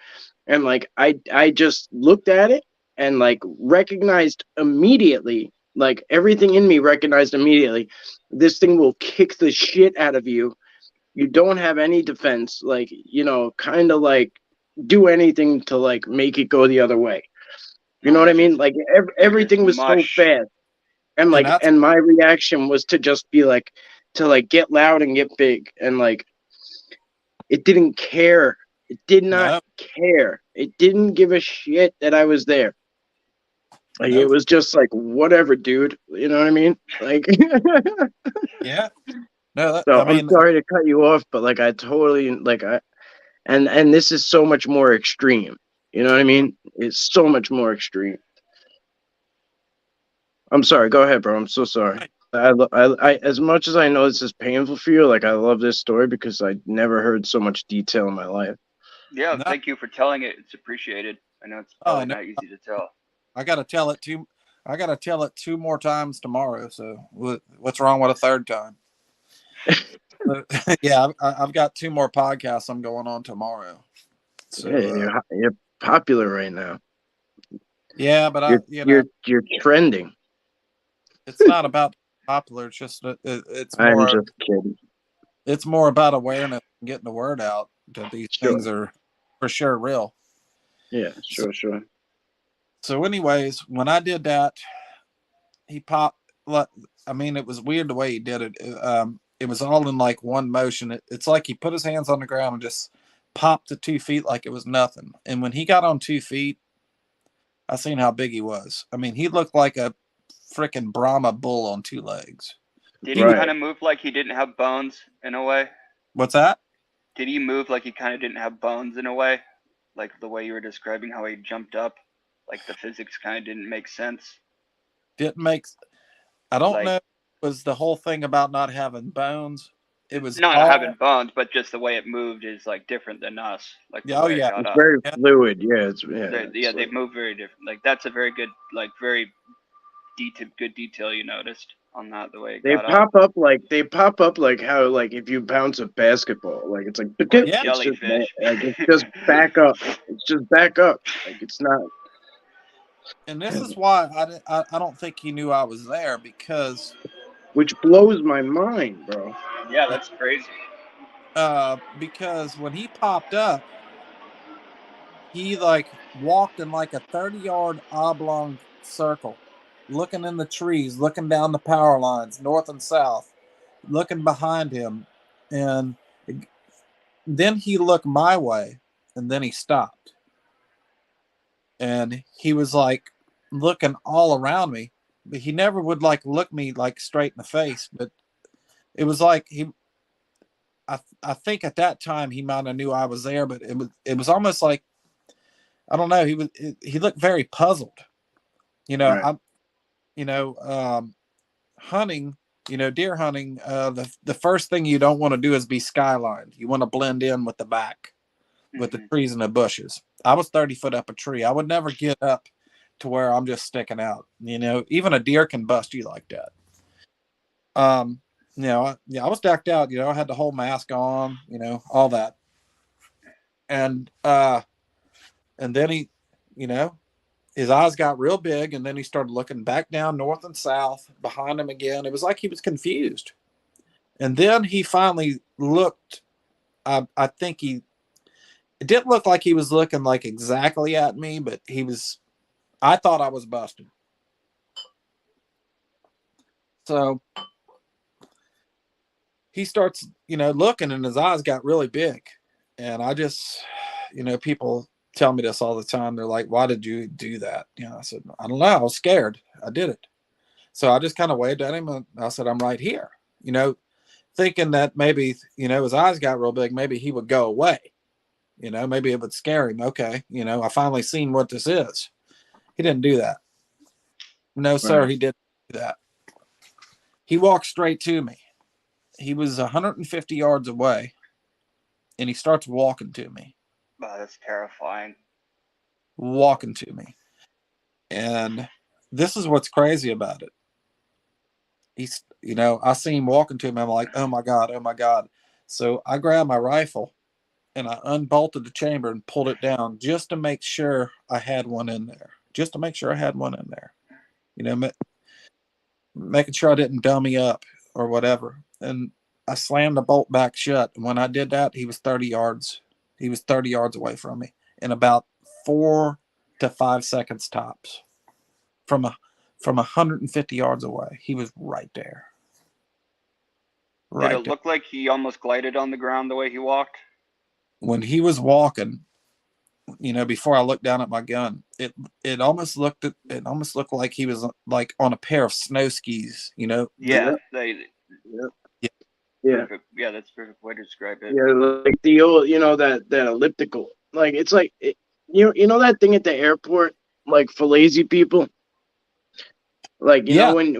and like I just looked at it and like recognized immediately, like everything in me recognized immediately, this thing will kick the shit out of you. You don't have any defense, like kind of like do anything to like make it go the other way. You know No, what I mean? Like you're just everything was so mush. fast, and and like, that's and my reaction was to just be like, to like get loud and get big, and like, it didn't care. It did not no, care. It didn't give a shit that I was there. Like it no, was just like whatever, dude. You know what I mean? Like, yeah, no. so I I'm mean, sorry to cut you off, but like I totally like I and this is so much more extreme. You know what I mean? It's so much more extreme. I'm sorry. Go ahead, bro. I'm so sorry. As much as I know this is painful for you, like I love this story because I never heard so much detail in my life. Yeah, no, thank you for telling it. It's appreciated. I know it's oh, probably no. not easy to tell. I got to tell it two. I got to tell it two more times tomorrow. So what's wrong with a third time? Yeah, I've got two more podcasts I'm going on tomorrow. So Yeah, you're popular right now. yeah, but You're trending. it's not about popular. It's just it's I'm more just kidding. it's more about awareness getting the word out that these Sure. things are for sure real. Yeah, sure. So anyways, when I did that, he popped. I mean, it was weird the way he did it. It was all in like one motion. It's like he put his hands on the ground and just popped to 2 feet like it was nothing. And when he got on 2 feet, I seen how big he was. I mean, he looked like a freaking Brahma bull on 2 legs. Did he Right. kind of move like he didn't have bones in a way? What's that? Did he move like he kind of didn't have bones in a way? Like the way you were describing how he jumped up? Like the physics kind of didn't make sense? Didn't make. I don't Like, know. It was the whole thing about not having bones. It was not all. having bones, but just the way it moved is like different than us. Like the Oh way yeah, it got It's up. very Yeah. fluid. Yeah, They move very different. Like that's a very good, like very good detail you noticed on that. The way it they got pop up like how like if you bounce a basketball, like it's like like Yeah. it's just jellyfish. like it's just back up. It's just back up. Like it's not. And this is why I don't think he knew I was there, because Which blows my mind, bro. Yeah, that's crazy. because when he popped up, he like walked in like a 30-yard oblong circle, looking in the trees, looking down the power lines, north and south, looking behind him. And then he looked my way, and then he stopped. And he was like looking all around me, but he never would like look me like straight in the face. But it was like I think at that time he might have knew I was there, but it was almost like, I don't know, he looked very puzzled. You know, Right. I'm hunting, deer hunting, the first thing you don't want to do is be skylined. You want to blend in with the back, with the trees and the bushes. I was 30 foot up a tree. I would never get up to where I'm just sticking out. Even a deer can bust you like that. I was decked out. I had the whole mask on. All that. And then he, his eyes got real big, and then he started looking back down north and south behind him again. It was like he was confused. And then he finally looked. I think it didn't look like he was looking like exactly at me, but I thought I was busted. So he starts, looking, and his eyes got really big. And I just, people tell me this all the time. They're like, "Why did you do that?" I said, "I don't know. I was scared. I did it." So I just kind of waved at him, and I said, "I'm right here," thinking that maybe, his eyes got real big. Maybe he would go away. Maybe it would scare him. Okay. I finally seen what this is. He didn't do that. No, sir. Right. He didn't do that. He walked straight to me. He was 150 yards away, and he starts walking to me. Wow, that's terrifying. Walking to me. And this is what's crazy about it. He's, I see him walking to me. I'm like, oh my God, oh my God. So I grabbed my rifle and I unbolted the chamber and pulled it down just to make sure I had one in there. Just to make sure I had one in there. Making sure I didn't dummy up or whatever. And I slammed the bolt back shut. And when I did that, he was 30 yards. He was 30 yards away from me in about 4 to 5 seconds tops. From 150 yards away, he was right there. Did it look like he almost glided on the ground the way he walked? When he was walking, before I looked down at my gun, it almost looked like he was like on a pair of snow skis. Yeah, Yeah. yeah, that's a perfect way to describe it. Yeah, like the old, that elliptical. Like it's like that thing at the airport, like for lazy people. Like when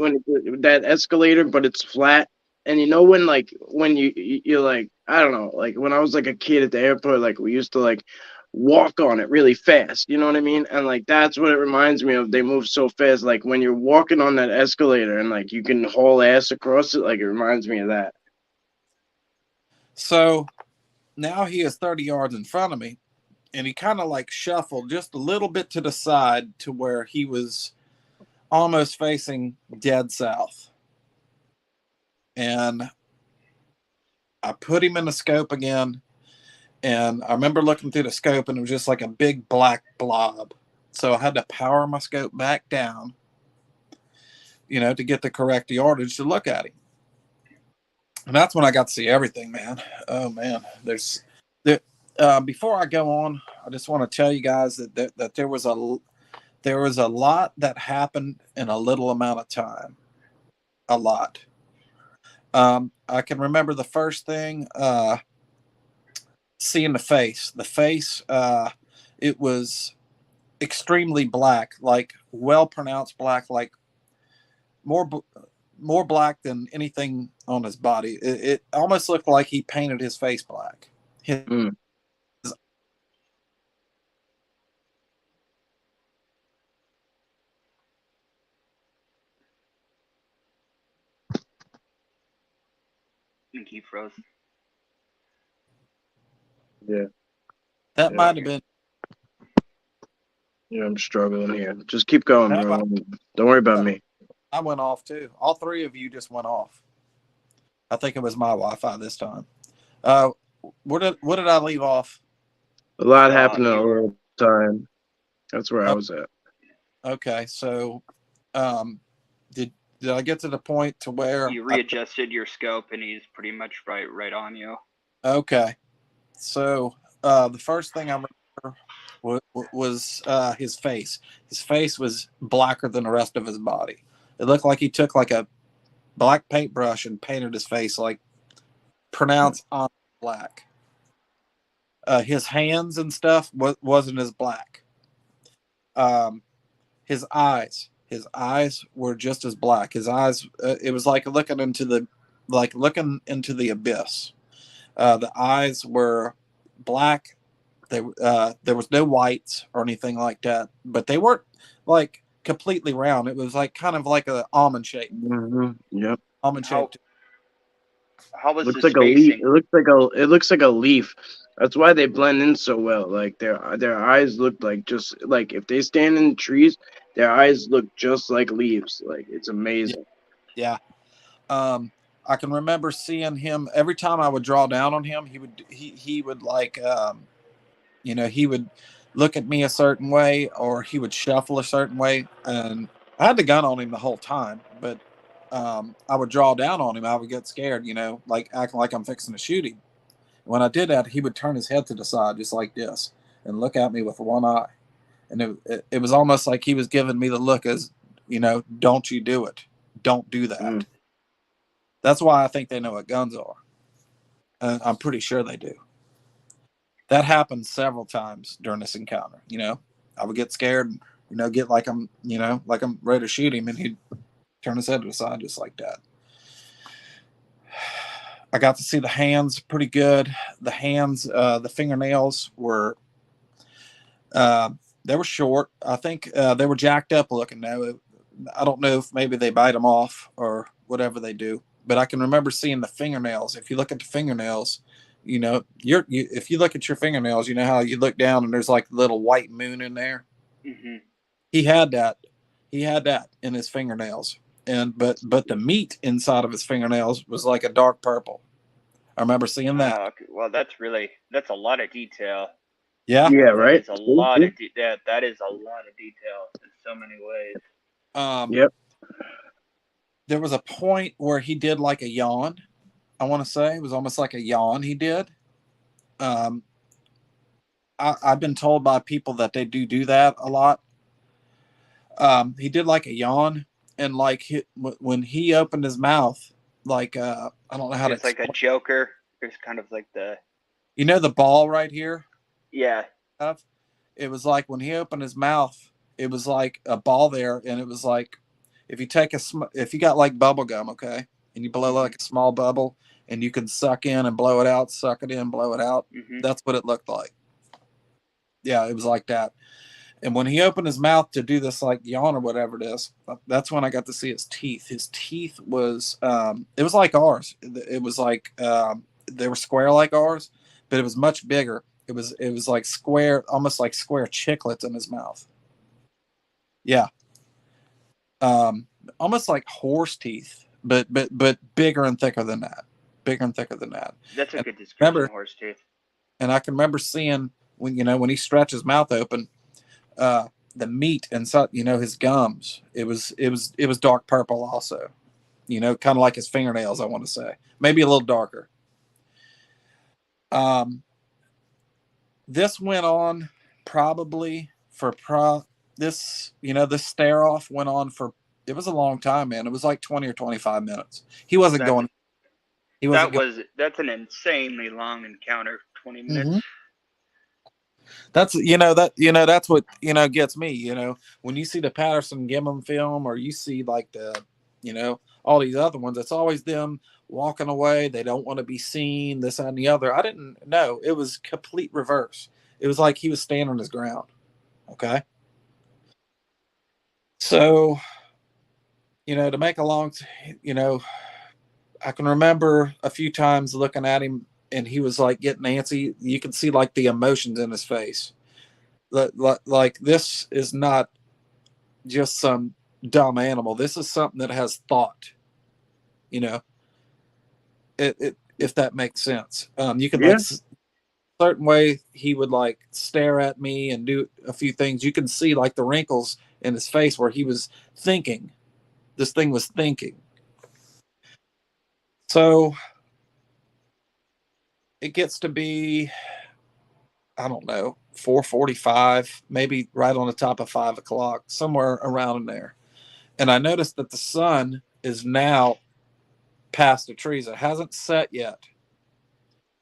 that escalator, but it's flat, and when you're like, I don't know, like when I was like a kid at the airport, like we used to like walk on it really fast. You know what I mean? And like that's what it reminds me of. They move so fast. Like when you're walking on that escalator and like you can haul ass across it. Like it reminds me of that. So now he is 30 yards in front of me, and he kind of like shuffled just a little bit to the side to where he was almost facing dead south. And I put him in the scope again, and I remember looking through the scope, and it was just like a big black blob. So I had to power my scope back down, to get the correct yardage to look at him. And that's when I got to see everything, man. Oh man, before I go on, I just want to tell you guys that there was a lot that happened in a little amount of time. A lot. I can remember the first thing, seeing the face. The face, it was extremely black, like well pronounced black, like more black than anything on his body. It almost looked like he painted his face black. His, I think he froze. Yeah. that Yeah. might have been. Yeah, I'm struggling here. Just keep going, bro. Don't worry about me. I went off too. All three of you just went off. I think it was my Wi-Fi this time. What did I leave off? A lot happened in a little time. That's where I was at. Okay, so did I get to the point to where you readjusted your scope and he's pretty much right on you? Okay, so the first thing I remember was his face. His face was blacker than the rest of his body. It looked like he took like a black paintbrush and painted his face like pronounced on black. His hands and stuff wasn't as black. His eyes were just as black. His eyes, it was like looking into the abyss. The eyes were black. There was no whites or anything like that, but they weren't like completely round. It was like kind of like an almond shape. Mm-hmm. Yep. Almond shaped. How was looks his like a leaf. spacing? It looks like a leaf. That's why they blend in so well. Like their eyes look like just like if they stand in trees, their eyes look just like leaves. Like it's amazing. Yeah. I can remember seeing him every time I would draw down on him. He would like he would look at me a certain way, or he would shuffle a certain way, and I had the gun on him the whole time, but I would draw down on him. I would get scared, like acting like I'm fixing to shoot him. When I did that, he would turn his head to the side just like this and look at me with one eye, and it was almost like he was giving me the look as, don't you do it, don't do that. That's why I think they know what guns are. And I'm pretty sure they do. That happened several times during this encounter. I would get scared and, get like I'm ready to shoot him, and he'd turn his head to the side just like that. I got to see the hands pretty good. The hands, the fingernails were, they were short. I think they were jacked up looking now. I don't know if maybe they bite them off or whatever they do. But I can remember seeing the fingernails. If you look at the fingernails, if you look at your fingernails, you know how you look down and there's like a little white moon in there. Mm-hmm. He had that. He had that in his fingernails, but the meat inside of his fingernails was like a dark purple. I remember seeing that. Okay. Well, that's a lot of detail. Yeah. Yeah. Right. It's a lot of that is a lot of detail in so many ways. Yep. There was a point where he did like a yawn. I want to say it was almost like a yawn he did. I've been told by people that they do that a lot. He did like a yawn, and like when he opened his mouth, like I don't know how it's like a Joker. It's kind of like the the ball right here. Yeah. It was like when he opened his mouth, it was like a ball there, and it was like if you got like bubble gum, okay, and you blow like a small bubble, and you can suck in and blow it out, suck it in, blow it out. Mm-hmm. That's what it looked like. Yeah, it was like that. And when he opened his mouth to do this like yawn or whatever it is, that's when I got to see his teeth. His teeth was it was like ours. It was like they were square like ours, but it was much bigger. It was like square, almost like square chiclets in his mouth. Yeah. Almost like horse teeth, but bigger and thicker than that. bigger and thicker than that. That's a And good description remember, of horse teeth. and I can remember seeing when he stretched his mouth open, the meat inside, his gums. It was dark purple also. Kind of like his fingernails. I want to say maybe a little darker. This went on probably for this stare off went on for, it was a long time, man. It was like 20 or 25 minutes. He wasn't going. That's an insanely long encounter. 20 minutes. Mm-hmm. That's that's what gets me. When you see the Patterson Gimlin film, or you see like the all these other ones, it's always them walking away. They don't want to be seen, this and the other. I didn't know. It was complete reverse. It was like he was standing his ground. Okay. So, to make a long, I can remember a few times looking at him, and he was like getting antsy. You can see like the emotions in his face. Like this is not just some dumb animal. This is something that has thought. If that makes sense. You can like certain way he would like stare at me and do a few things. You can see like the wrinkles in his face where he was thinking. This thing was thinking. So it gets to be, I don't know, 4:45, maybe right on the top of 5 o'clock, somewhere around in there. And I noticed that the sun is now past the trees. It hasn't set yet,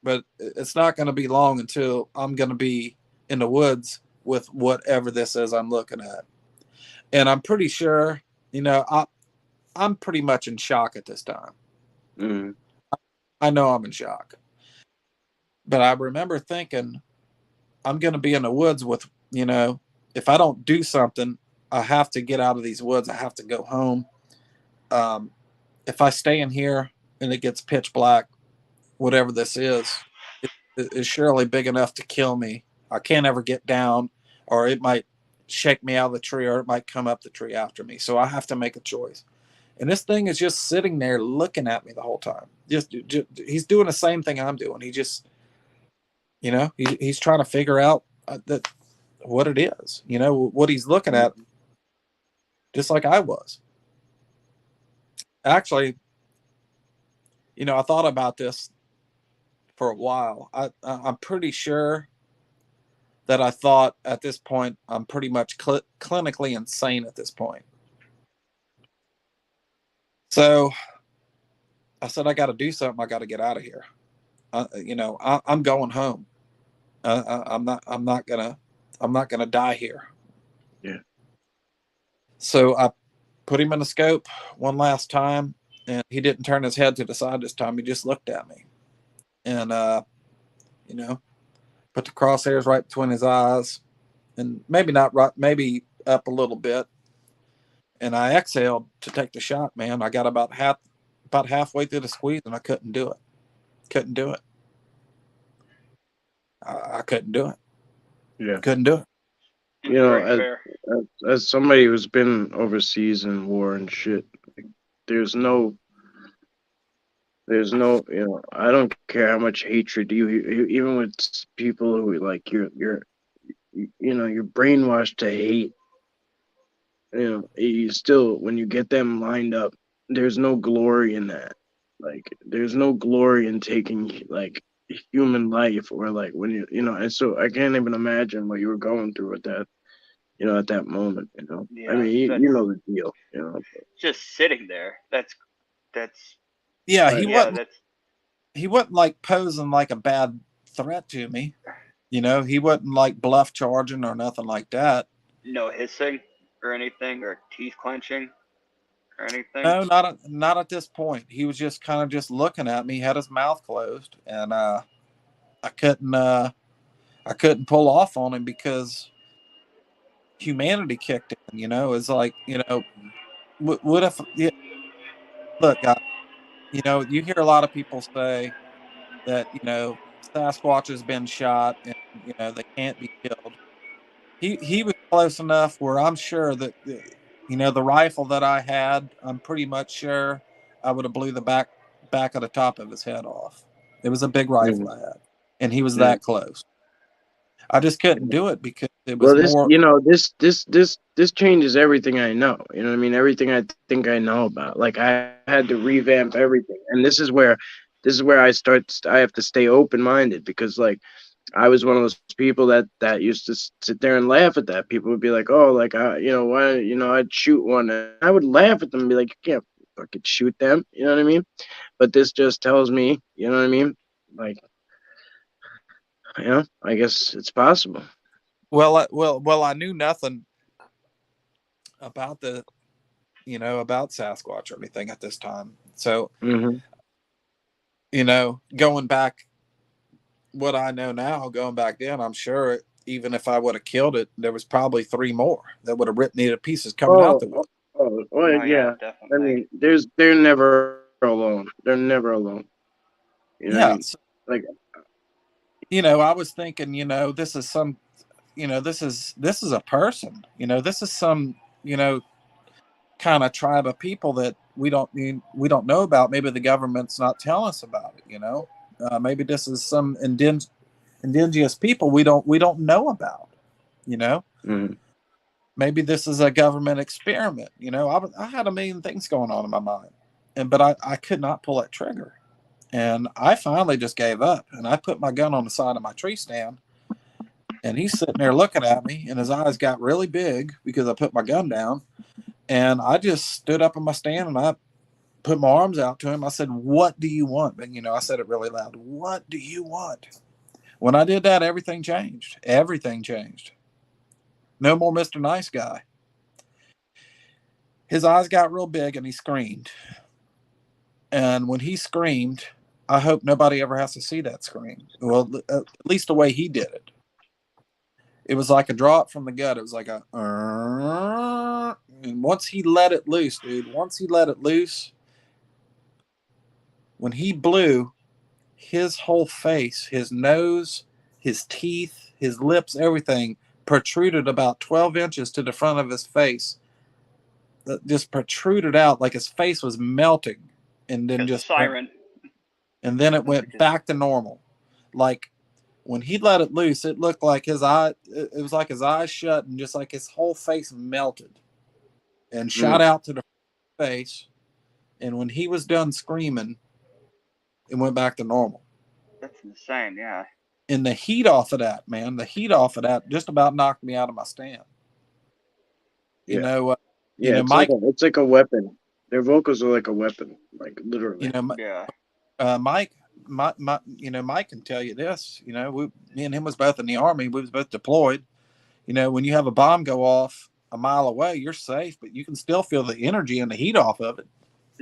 but it's not going to be long until I'm going to be in the woods with whatever this is I'm looking at. And I'm pretty sure, I'm pretty much in shock at this time. Mm-hmm. I know I'm in shock. But I remember thinking, I'm going to be in the woods with, if I don't do something, I have to get out of these woods. I have to go home. If I stay in here and it gets pitch black, whatever this is surely big enough to kill me. I can't ever get down, or it might shake me out of the tree, or it might come up the tree after me. So I have to make a choice. And this thing is just sitting there looking at me the whole time. Just he's doing the same thing I'm doing. He just, he's trying to figure out that what it is, what he's looking at, just like I was. Actually, I thought about this for a while. I'm pretty sure that I thought at this point I'm pretty much clinically insane at this point. So I said, I got to do something. I got to get out of here. I'm going home. I'm not gonna die here. Yeah. So I put him in the scope one last time, and he didn't turn his head to the side this time. He just looked at me, and put the crosshairs right between his eyes, and maybe not right, maybe up a little bit. And I exhaled to take the shot. Man, I got about halfway through the squeeze, and I couldn't do it. I couldn't do it. Yeah. Couldn't do it. As somebody who's been overseas in war and shit, there's no, I don't care how much hatred even with people who like you're brainwashed to hate. You still, when you get them lined up, there's no glory in that. Like, there's no glory in taking like human life, or like when and so I can't even imagine what you were going through with that, at that moment. Yeah, I mean, you know the deal. Just sitting there. That's. Yeah, right, he wasn't like posing like a bad threat to me. He wasn't like bluff charging or nothing like that. No hissing or anything, or teeth clenching or anything. No, not at this point. He was just kind of just looking at me, had his mouth closed, and I couldn't pull off on him because humanity kicked in. It's like, what if? Yeah, look, guys, you hear a lot of people say that Sasquatch has been shot and they can't be killed. He was close enough where I'm sure that the rifle that I had, I'm pretty much sure I would have blew the back back of the top of his head off. It was a big rifle I had, and he was Yeah. that close. I just couldn't do it because it was Well, this, more. this changes everything I know. You know what I mean? Everything I think I know about. Like, I had to revamp everything, and this is where I have to stay open minded, because like I was one of those people that used to sit there and laugh at that. People would be like, "Oh, like why, I'd shoot one," and I would laugh at them and be like, "You can't fucking shoot them." You know what I mean? But this just tells me, you know what I mean? Like, I guess it's possible. Well, I knew nothing about about Sasquatch or anything at this time. So, Mm-hmm. Going back, what I know now, going back then, I'm sure even if I would have killed it, there was probably 3 more that would have ripped me to pieces coming out the wood. Yeah. I definitely. mean, they're never alone. They're never alone. You know what I Yeah. mean? So, Like, I was thinking, this is some, this is a person, this is some, kind of tribe of people that we don't know about. Maybe the government's not telling us about it. Maybe this is some indigenous people we don't know about. mm-hmm. Maybe this is a government experiment. I had a million things going on in my mind, but I could not pull that trigger, and I finally just gave up. And I put my gun on the side of my tree stand, and he's sitting there looking at me, and his eyes got really big because I put my gun down. And I just stood up in my stand and I put my arms out to him. I said, "What do you want?" And, I said it really loud. "What do you want?" When I did that, everything changed. Everything changed. No more Mr. Nice Guy. His eyes got real big and he screamed. And when he screamed, I hope nobody ever has to see that scream. Well, at least the way he did it. It was like a drop from the gut. It was like a, and once he let it loose, dude, when he blew, his whole face, his nose, his teeth, his lips, everything protruded about 12 inches to the front of his face. That just protruded out like his face was melting, and then It's a siren. and then it went back to normal. Like when he let it loose, it looked like his eye. It was like his eyes shut, and just like his whole face melted and shot out to the face. And when he was done screaming, it went back to normal. That's insane. Yeah. And the heat off of that, man, just about knocked me out of my stand. Yeah. Mike. It's like a weapon. Their vocals are like a weapon, like literally. Yeah. Mike, Mike can tell you this. Me and him was both in the Army. We was both deployed. When you have a bomb go off a mile away, you're safe, but you can still feel the energy and the heat off of it.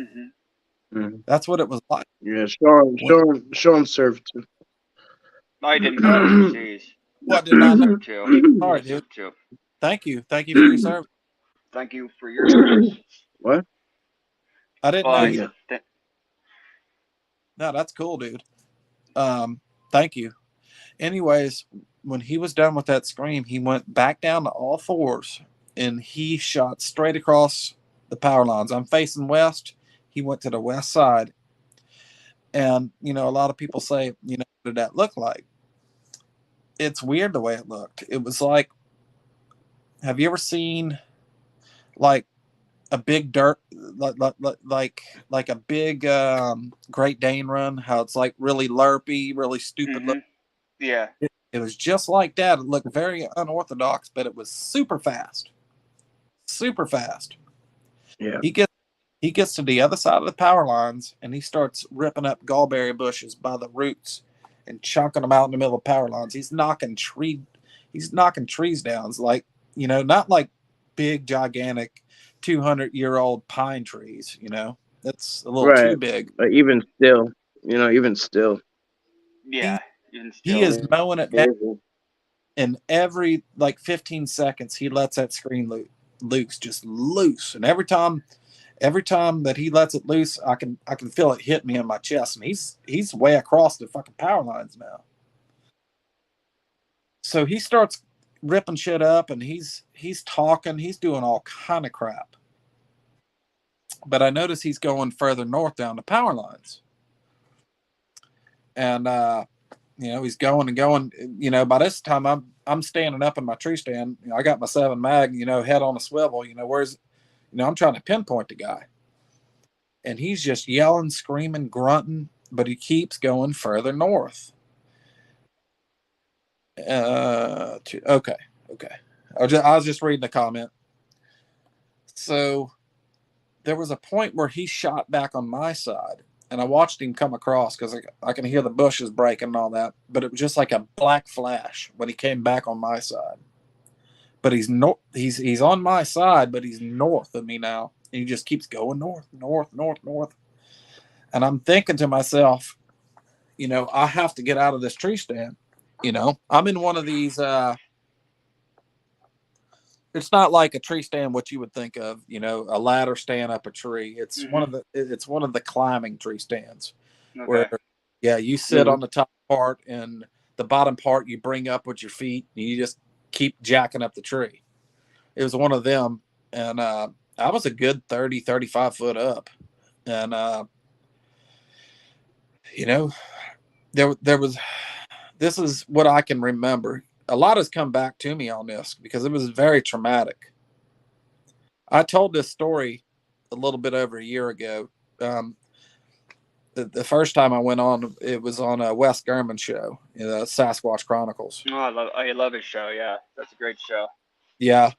Mm-hmm. Mm-hmm. That's what it was like. Yeah, show him serve too. I didn't go overseas. What did I know? Sorry, dude. too. Thank you for your service. Thank you for your service. What? I didn't know you. Th- No, that's cool, dude. Thank you. Anyways, when he was done with that scream, he went back down to all fours and he shot straight across the power lines. I'm facing west. He went to the west side. And, a lot of people say, what did that look like? It's weird the way it looked. It was like, have you ever seen like a big dirt, like a big Great Dane run? How it's like really lerpy, really stupid. Mm-hmm. Yeah. It was just like that. It looked very unorthodox, but it was super fast. Super fast. Yeah. He gets to the other side of the power lines and he starts ripping up gallberry bushes by the roots and chunking them out in the middle of power lines. He's knocking trees down. It's like, not like big, gigantic 200-year-old pine trees, That's a little too big. But even still. Yeah. He is mowing it down. And every like 15 seconds, he lets that screen just loose. And every time that he lets it loose, I can feel it hit me in my chest. And he's way across the fucking power lines now. So he starts ripping shit up, and he's talking, he's doing all kind of crap. But I notice he's going further north down the power lines. And he's going and going. By this time I'm standing up in my tree stand. I got my 7 mag, head on a swivel. I'm trying to pinpoint the guy, and he's just yelling, screaming, grunting, but he keeps going further north. Okay. I was just reading the comment. So there was a point where he shot back on my side, and I watched him come across because I can hear the bushes breaking and all that. But it was just like a black flash when he came back on my side. But he's on my side, but he's north of me now. And he just keeps going north. And I'm thinking to myself, I have to get out of this tree stand. I'm in one of these. It's not like a tree stand, what you would think of, a ladder stand up a tree. It's one of the climbing tree stands, where, you sit on the top part and the bottom part you bring up with your feet and you just keep jacking up the tree. It was one of them, and I was a good 30, 35 foot up, and there was. This is what I can remember. A lot has come back to me on this because it was very traumatic. I told this story a little bit over a year ago. The first time I went on, it was on a Wes German show, Sasquatch Chronicles. Oh, I love his show. Yeah, that's a great show. Yeah,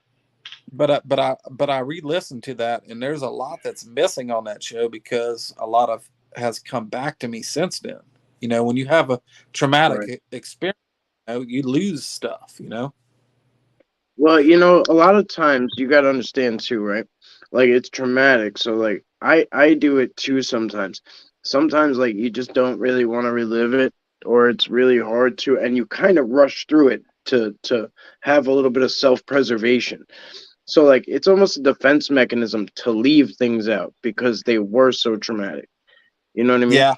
but I re-listened to that, and there's a lot that's missing on that show because a lot of has come back to me since then. When you have a traumatic experience, you lose stuff. Well, a lot of times you got to understand too, right? Like it's traumatic. So like I do it too sometimes. Sometimes like you just don't really want to relive it, or it's really hard to, and you kind of rush through it to have a little bit of self-preservation. So like it's almost a defense mechanism to leave things out because they were so traumatic. You know what I mean?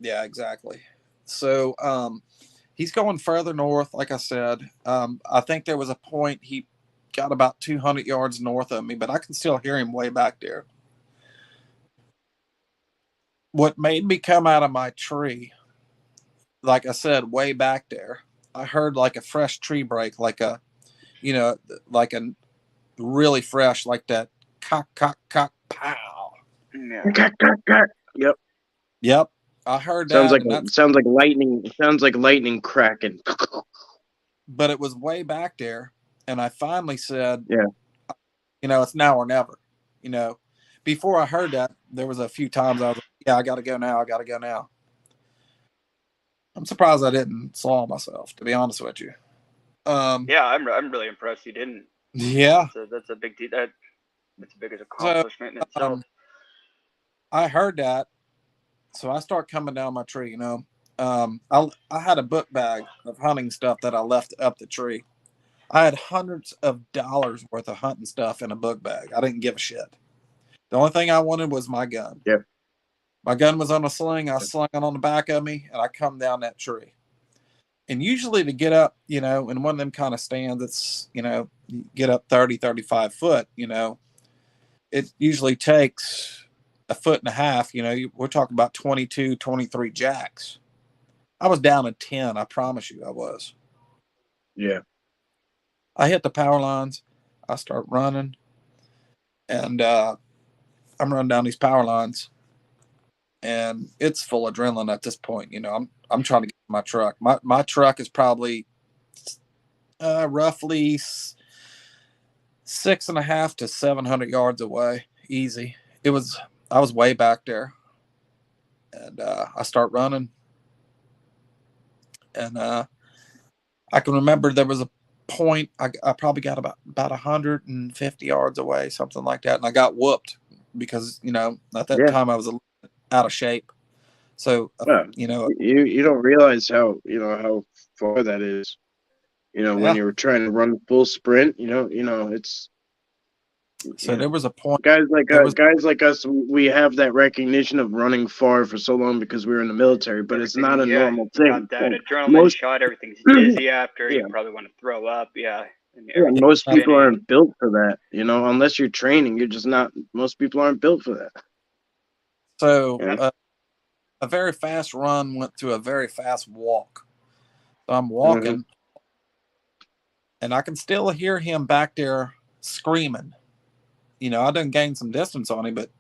Yeah, exactly. So he's going further north, like I said. I think there was a point he got about 200 yards north of me, but I can still hear him way back there. What made me come out of my tree, like I said, way back there, I heard like a fresh tree break, like a really fresh, like that cock, pow. Yeah. Yep. Yep. I heard Sounds that. sounds like lightning. It sounds like lightning cracking. But it was way back there, and I finally said, "Yeah, it's now or never." Before I heard that, there was a few times I was like, "Yeah, I got to go now. I got to go now." I'm surprised I didn't slaw myself, to be honest with you. Yeah, I'm really impressed you didn't. Yeah, That's a big deal. That's a big accomplishment in itself. I heard that, so I start coming down my tree. I had a book bag of hunting stuff that I left up the tree. I had hundreds of dollars worth of hunting stuff in a book bag. I didn't give a shit. The only thing I wanted was my gun. yeah." My gun was on a sling. I slung it on the back of me, and I come down that tree. And usually to get up, in one of them kind of stands, it's, you get up 30, 35 foot, it usually takes a foot and a half. We're talking about 22, 23 jacks. I was down at 10. I promise you I was. Yeah. I hit the power lines. I start running, and I'm running down these power lines, and it's full of adrenaline at this point. I'm trying to get to my truck. My truck is probably roughly 650 to 700 yards away, easy. I was way back there, and I start running, and I can remember there was a point I probably got about 150 yards away, something like that, and I got whooped because at that time I was a little out of shape. So you don't realize how far that is. When you're trying to run full sprint, it's. So there was a point. Guys like us, we have that recognition of running far for so long because we were in the military, but it's not a normal thing. Got that adrenaline shot, everything's dizzy after. You probably want to throw up. Yeah. Most people aren't built for that. Unless you're training, you're just not. Most people aren't built for that. So a very fast run went to a very fast walk. So I'm walking, and I can still hear him back there screaming. I done gained some distance on him, but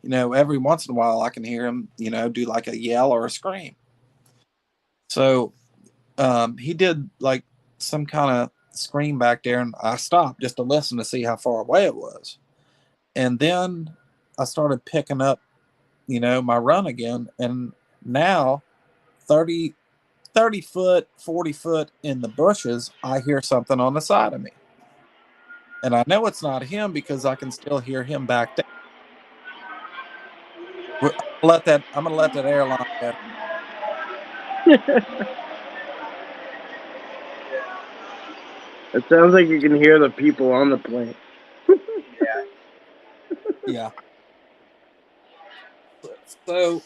every once in a while I can hear him, do like a yell or a scream. So he did like some kind of scream back there, and I stopped just to listen to see how far away it was. And then I started picking up, my run again. And now 30 foot, 40 foot in the bushes, I hear something on the side of me. And I know it's not him because I can still hear him back there. I'm gonna let that airline go. It sounds like you can hear the people on the plane. Yeah. So,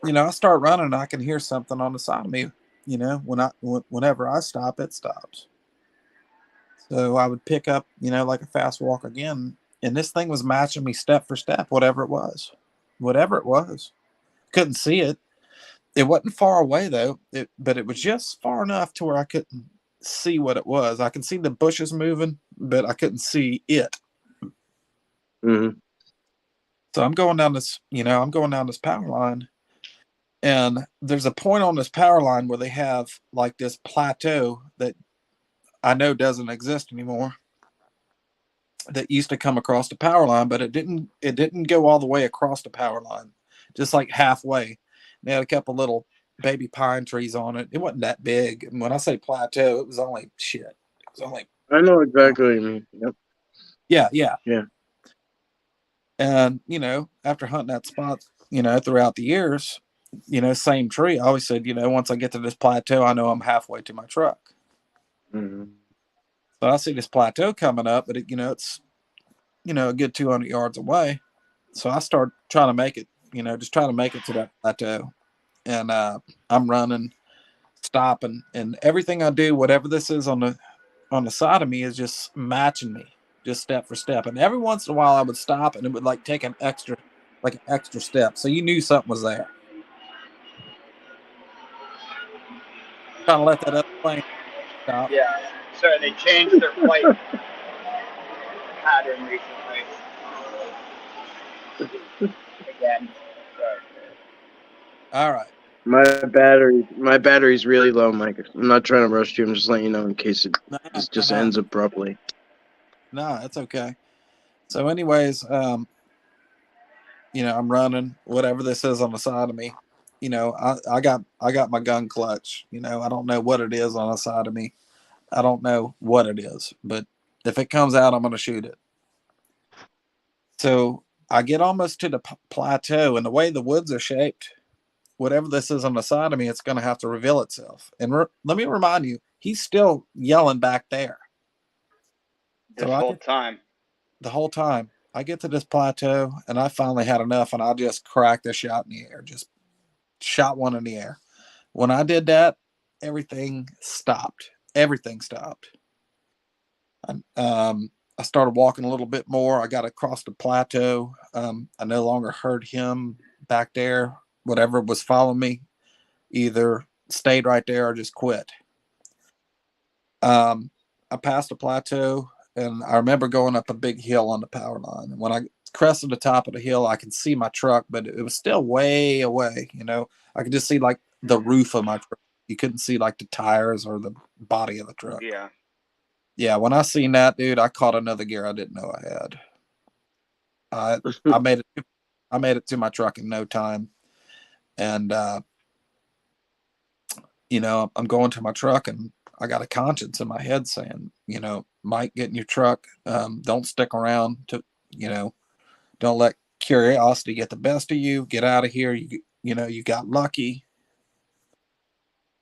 I start running and I can hear something on the side of me. Whenever I stop, it stops. So I would pick up, like a fast walk again. And this thing was matching me step for step, whatever it was. Couldn't see it. It wasn't far away though, but it was just far enough to where I couldn't see what it was. I could see the bushes moving, but I couldn't see it. Mm-hmm. So I'm going down this power line, and there's a point on this power line where they have like this plateau that I know doesn't exist anymore, that used to come across the power line, but it didn't go all the way across the power line, just like halfway. They had a couple little baby pine trees on it. It wasn't that big. And when I say plateau, it was only shit. It was only. I know exactly what you mean. Yep. Yeah. And after hunting that spot, throughout the years, same tree. I always said, once I get to this plateau, I know I'm halfway to my truck. Mm-hmm. So I see this plateau coming up, but it's a good 200 yards away. So I start trying to make it, just trying to make it to that plateau. And I'm running, stopping, and everything I do, whatever this is on the side of me, is just matching me, just step for step. And every once in a while I would stop and it would like take an extra step. So you knew something was there. Trying to let that other plane stop. Yeah. So they changed their flight pattern recently. Again. Sorry. All right. My battery's really low, Mike. I'm not trying to rush you. I'm just letting you know in case it just ends abruptly. No, it's okay. So anyways, I'm running, whatever this is on the side of me. I got my gun clutch. I don't know what it is on the side of me. I don't know what it is, but if it comes out, I'm going to shoot it. So I get almost to the plateau, and the way the woods are shaped, whatever this is on the side of me, it's going to have to reveal itself. And let me remind you, he's still yelling back there. The whole time. I get to this plateau, and I finally had enough, and I just cracked a shot in the air, just shot one in the air. When I did that, everything stopped. I started walking a little bit more. I got across the plateau. I no longer heard him back there. Whatever was following me either stayed right there or just quit. I passed the plateau, and I remember going up a big hill on the power line. And when I crested the top of the hill, I could see my truck, but it was still way away. I could just see like the roof of my truck. You couldn't see like the tires or the body of the truck. Yeah. When I seen that, dude, I caught another gear I didn't know I had. I made it to my truck in no time. And, I'm going to my truck, and I got a conscience in my head saying, Mike, get in your truck. Don't stick around don't let curiosity get the best of you. Get out of here. You got lucky.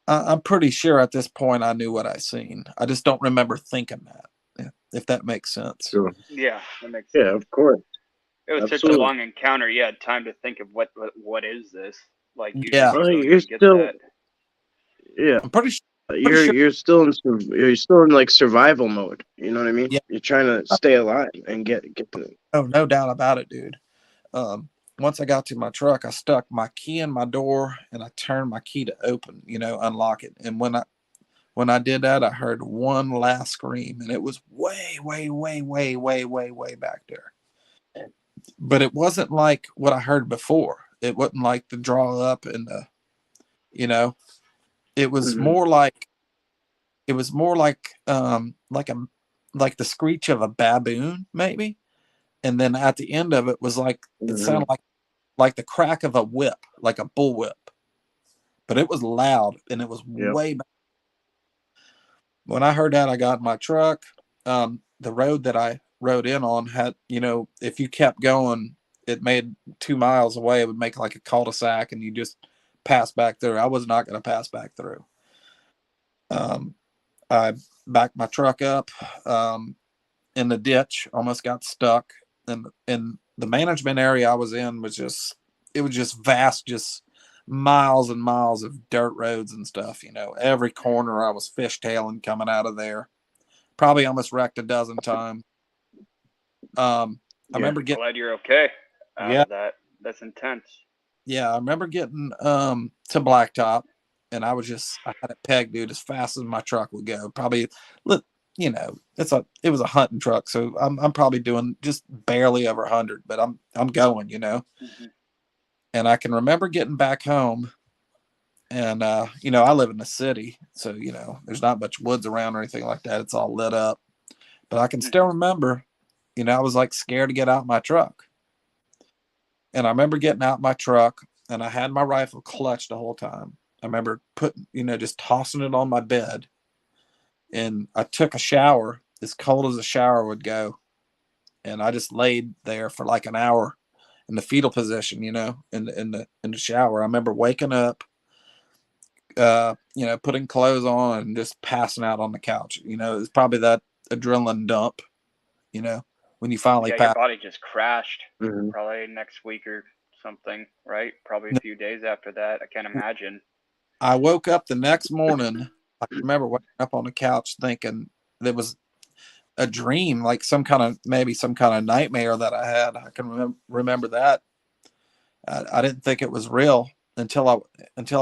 I'm pretty sure at this point I knew what I seen. I just don't remember thinking that, if that makes sense. Sure. Yeah, that makes sense. Yeah, of course. It was such a long encounter. You had time to think of what is this? Like, you you're still. That. Yeah, I'm pretty sure. You're still in like survival mode. You know what I mean? Yeah. You're trying to stay alive and get the. Oh, no doubt about it, dude. When once I got to my truck, I stuck my key in my door and I turned my key to open, unlock it. And when I did that, I heard one last scream, and it was way, way, way, way, way, way, way back there. But it wasn't like what I heard before. It wasn't like the draw up and the, you know, it was Mhm. more like like the screech of a baboon, maybe. And then at the end of it was like it sounded like the crack of a whip, like a bullwhip. But it was loud and it was Yep. way back. When I heard that, I got in my truck. The road that I rode in on had, if you kept going, it made 2 miles away. It would make like a cul-de-sac, and you just pass back through. I was not going to pass back through. I backed my truck up in the ditch, almost got stuck. And the management area I was in was just vast, just miles and miles of dirt roads and stuff. Every corner I was fishtailing coming out of there. Probably almost wrecked a dozen times. I remember getting, Glad you're okay out yeah, of that. That's intense. I remember getting to Blacktop, and I had it pegged, dude, as fast as my truck would go. Probably, it was a hunting truck, so I'm probably doing just barely over 100, but I'm going, Mm-hmm. And I can remember getting back home, and I live in the city, so there's not much woods around or anything like that. It's all lit up, but I can still remember, I was like scared to get out my truck. And I remember getting out my truck, and I had my rifle clutched the whole time. I remember putting, just tossing it on my bed. And I took a shower as cold as a shower would go. And I just laid there for like an hour in the fetal position, in the shower. I remember waking up, putting clothes on and just passing out on the couch. It's probably that adrenaline dump, when you finally Yeah, your pass. body just crashed. Mhm. Probably next week or something, right? Probably a few days after that. I can't imagine. I woke up the next morning. I remember waking up on the couch thinking there was a dream, like maybe some kind of nightmare that I had. I can remember that. I didn't think it was real until I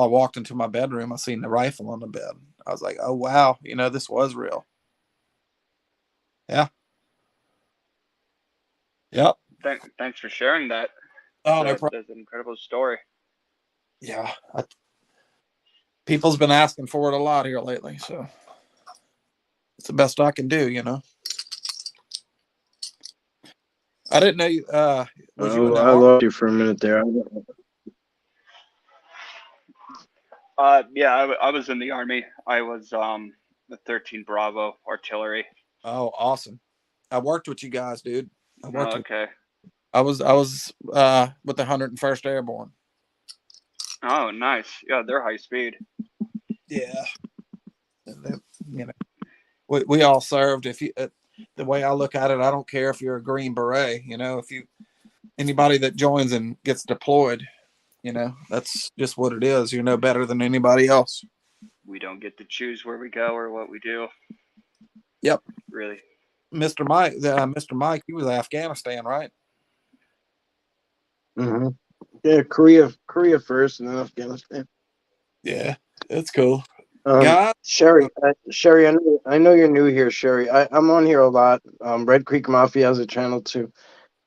walked into my bedroom. I seen the rifle on the bed. I was like, oh wow, this was real. Yeah. Yep. Thanks for sharing that. Oh, no problem. That's an incredible story. Yeah. People's been asking for it a lot here lately, so it's the best I can do. I didn't know you. Was you in the I army? lost you for a minute there. Yeah, I was in the Army. I was the 13 Bravo artillery. Oh, awesome! I worked with you guys, dude. I worked Oh, with. okay. I was with the 101st Airborne. Oh, nice. Yeah, they're high speed. Yeah, and then, we all served. If you, the way I look at it, I don't care if you're a Green Beret. If anybody that joins and gets deployed, that's just what it is. You know better than anybody else. We don't get to choose where we go or what we do. Yep. Really. Mr. Mike, he was Afghanistan, right? Mm-hmm. Yeah, Korea first, and then Afghanistan. Yeah, that's cool. Guys, Sherry, I know you're new here, Sherry. I'm on here a lot. Red Creek Mafia has a channel too.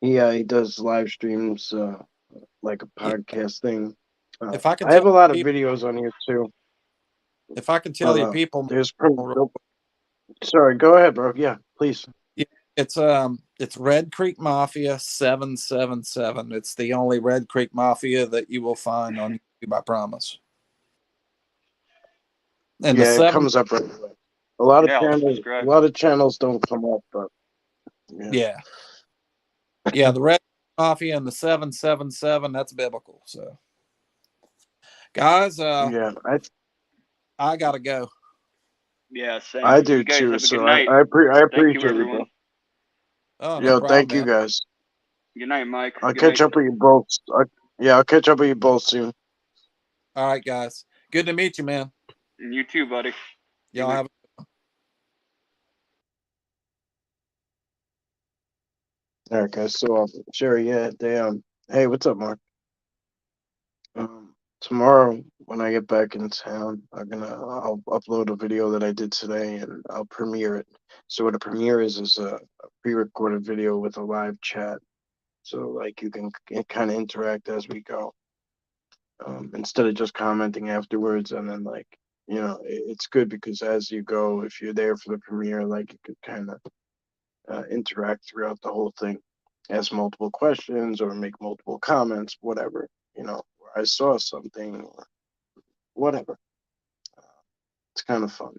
He does live streams, like a yeah, podcast thing. if I can I have tell a lot of people, videos on here too. if I can tell you Uh, people, there's sorry, go ahead, bro. Yeah, please. it's Red Creek Mafia 777. It's the only Red Creek Mafia that you will find on YouTube, I promise. And the Yeah, it seven, comes up right away. A I'll subscribe. lot of channels don't come up, but yeah, yeah, the Red Mafia and the 777. That's biblical. So, guys, yeah, I gotta go. Yeah, same. I do You guys too. have a good So night. I Thank you, appreciate it, bro. everyone. Oh, no Yo, problem, thank you man. guys. Good night, Mike. I'll Good catch night. up with you both. I'll catch up with you both soon. All right, guys. Good to meet you, man. And you too, buddy. Y'all have All right, guys. So, Sherry, yeah, Hey, what's up, Mark? Tomorrow when I get back in town, I'll upload a video that I did today and I'll premiere it. So what a premiere is a pre-recorded video with a live chat. So like you can kind of interact as we go, instead of just commenting afterwards. And then like it's good because as you go, if you're there for the premiere, like you could kind of interact throughout the whole thing, ask multiple questions or make multiple comments, whatever, where I saw something or whatever. It's kind of fun.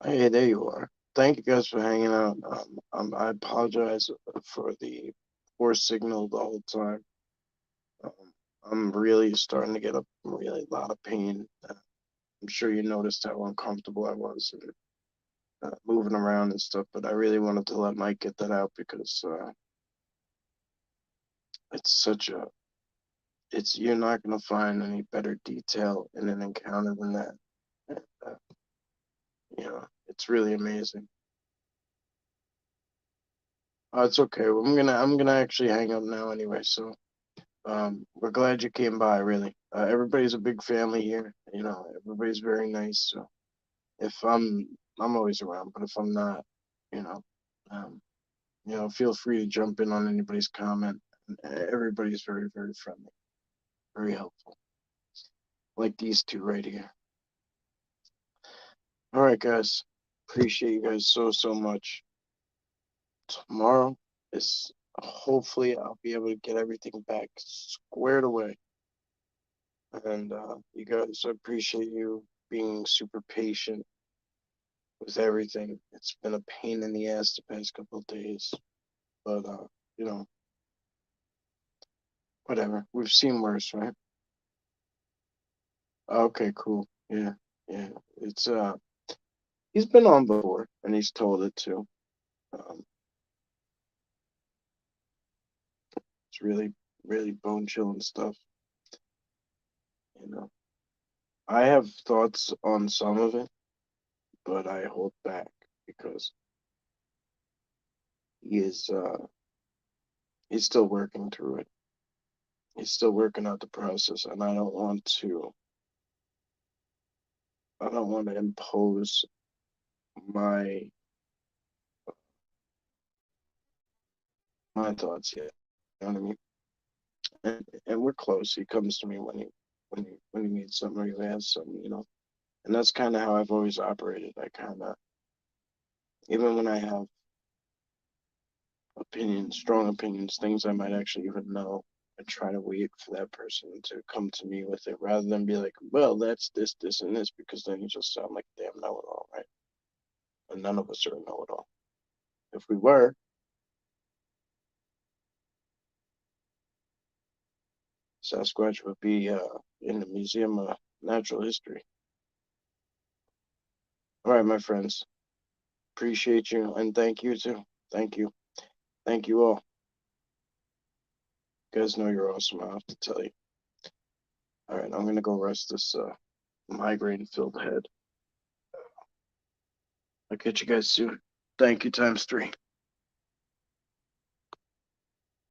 Hey, there you are. Thank you guys for hanging out. I apologize for the poor signal the whole time. Um, I'm really starting to get a really lot of pain. I'm sure you noticed how uncomfortable I was and moving around and stuff, but I really wanted to let Mike get that out because it's such a you're not going to find any better detail in an encounter than that. And, it's really amazing. Oh, it's okay. Well, I'm gonna actually hang up now anyway. So, we're glad you came by. Really, everybody's a big family here. Everybody's very nice. So, if I'm always around, but if I'm not, you know, um, feel free to jump in on anybody's comment. Everybody's very, very friendly, very helpful. Like these two right here. All right, guys. Appreciate you guys so much. Tomorrow is hopefully I'll be able to get everything back squared away. And you guys, I appreciate you being super patient with everything. It's been a pain in the ass the past couple of days, but you know, whatever. We've seen worse, right? Okay, cool. Yeah, yeah. It's he's been on before, and he's told it too. Um, it's really, really bone chilling stuff. You know, I have thoughts on some of it, but I hold back because he is he's still working through it. He's still working out the process, and I don't want to impose my my thoughts yet. You know what I mean? And we're close. He comes to me when he needs something or he has something, And that's kind of how I've always operated. I kind of, even when I have opinions, strong opinions, things I might actually even know, I try to wait for that person to come to me with it rather than be like, well, that's this, and this, because then you just sound like a damn know-it-all, right? And none of us are a know-it-all. If we were, Sasquatch would be in the Museum of Natural History. All right, my friends. Appreciate you, and thank you too. Thank you. Thank you all. You guys know you're awesome. I have to tell you. All right, I'm gonna go rest this migraine-filled head. I'll catch you guys soon. Thank you times 3.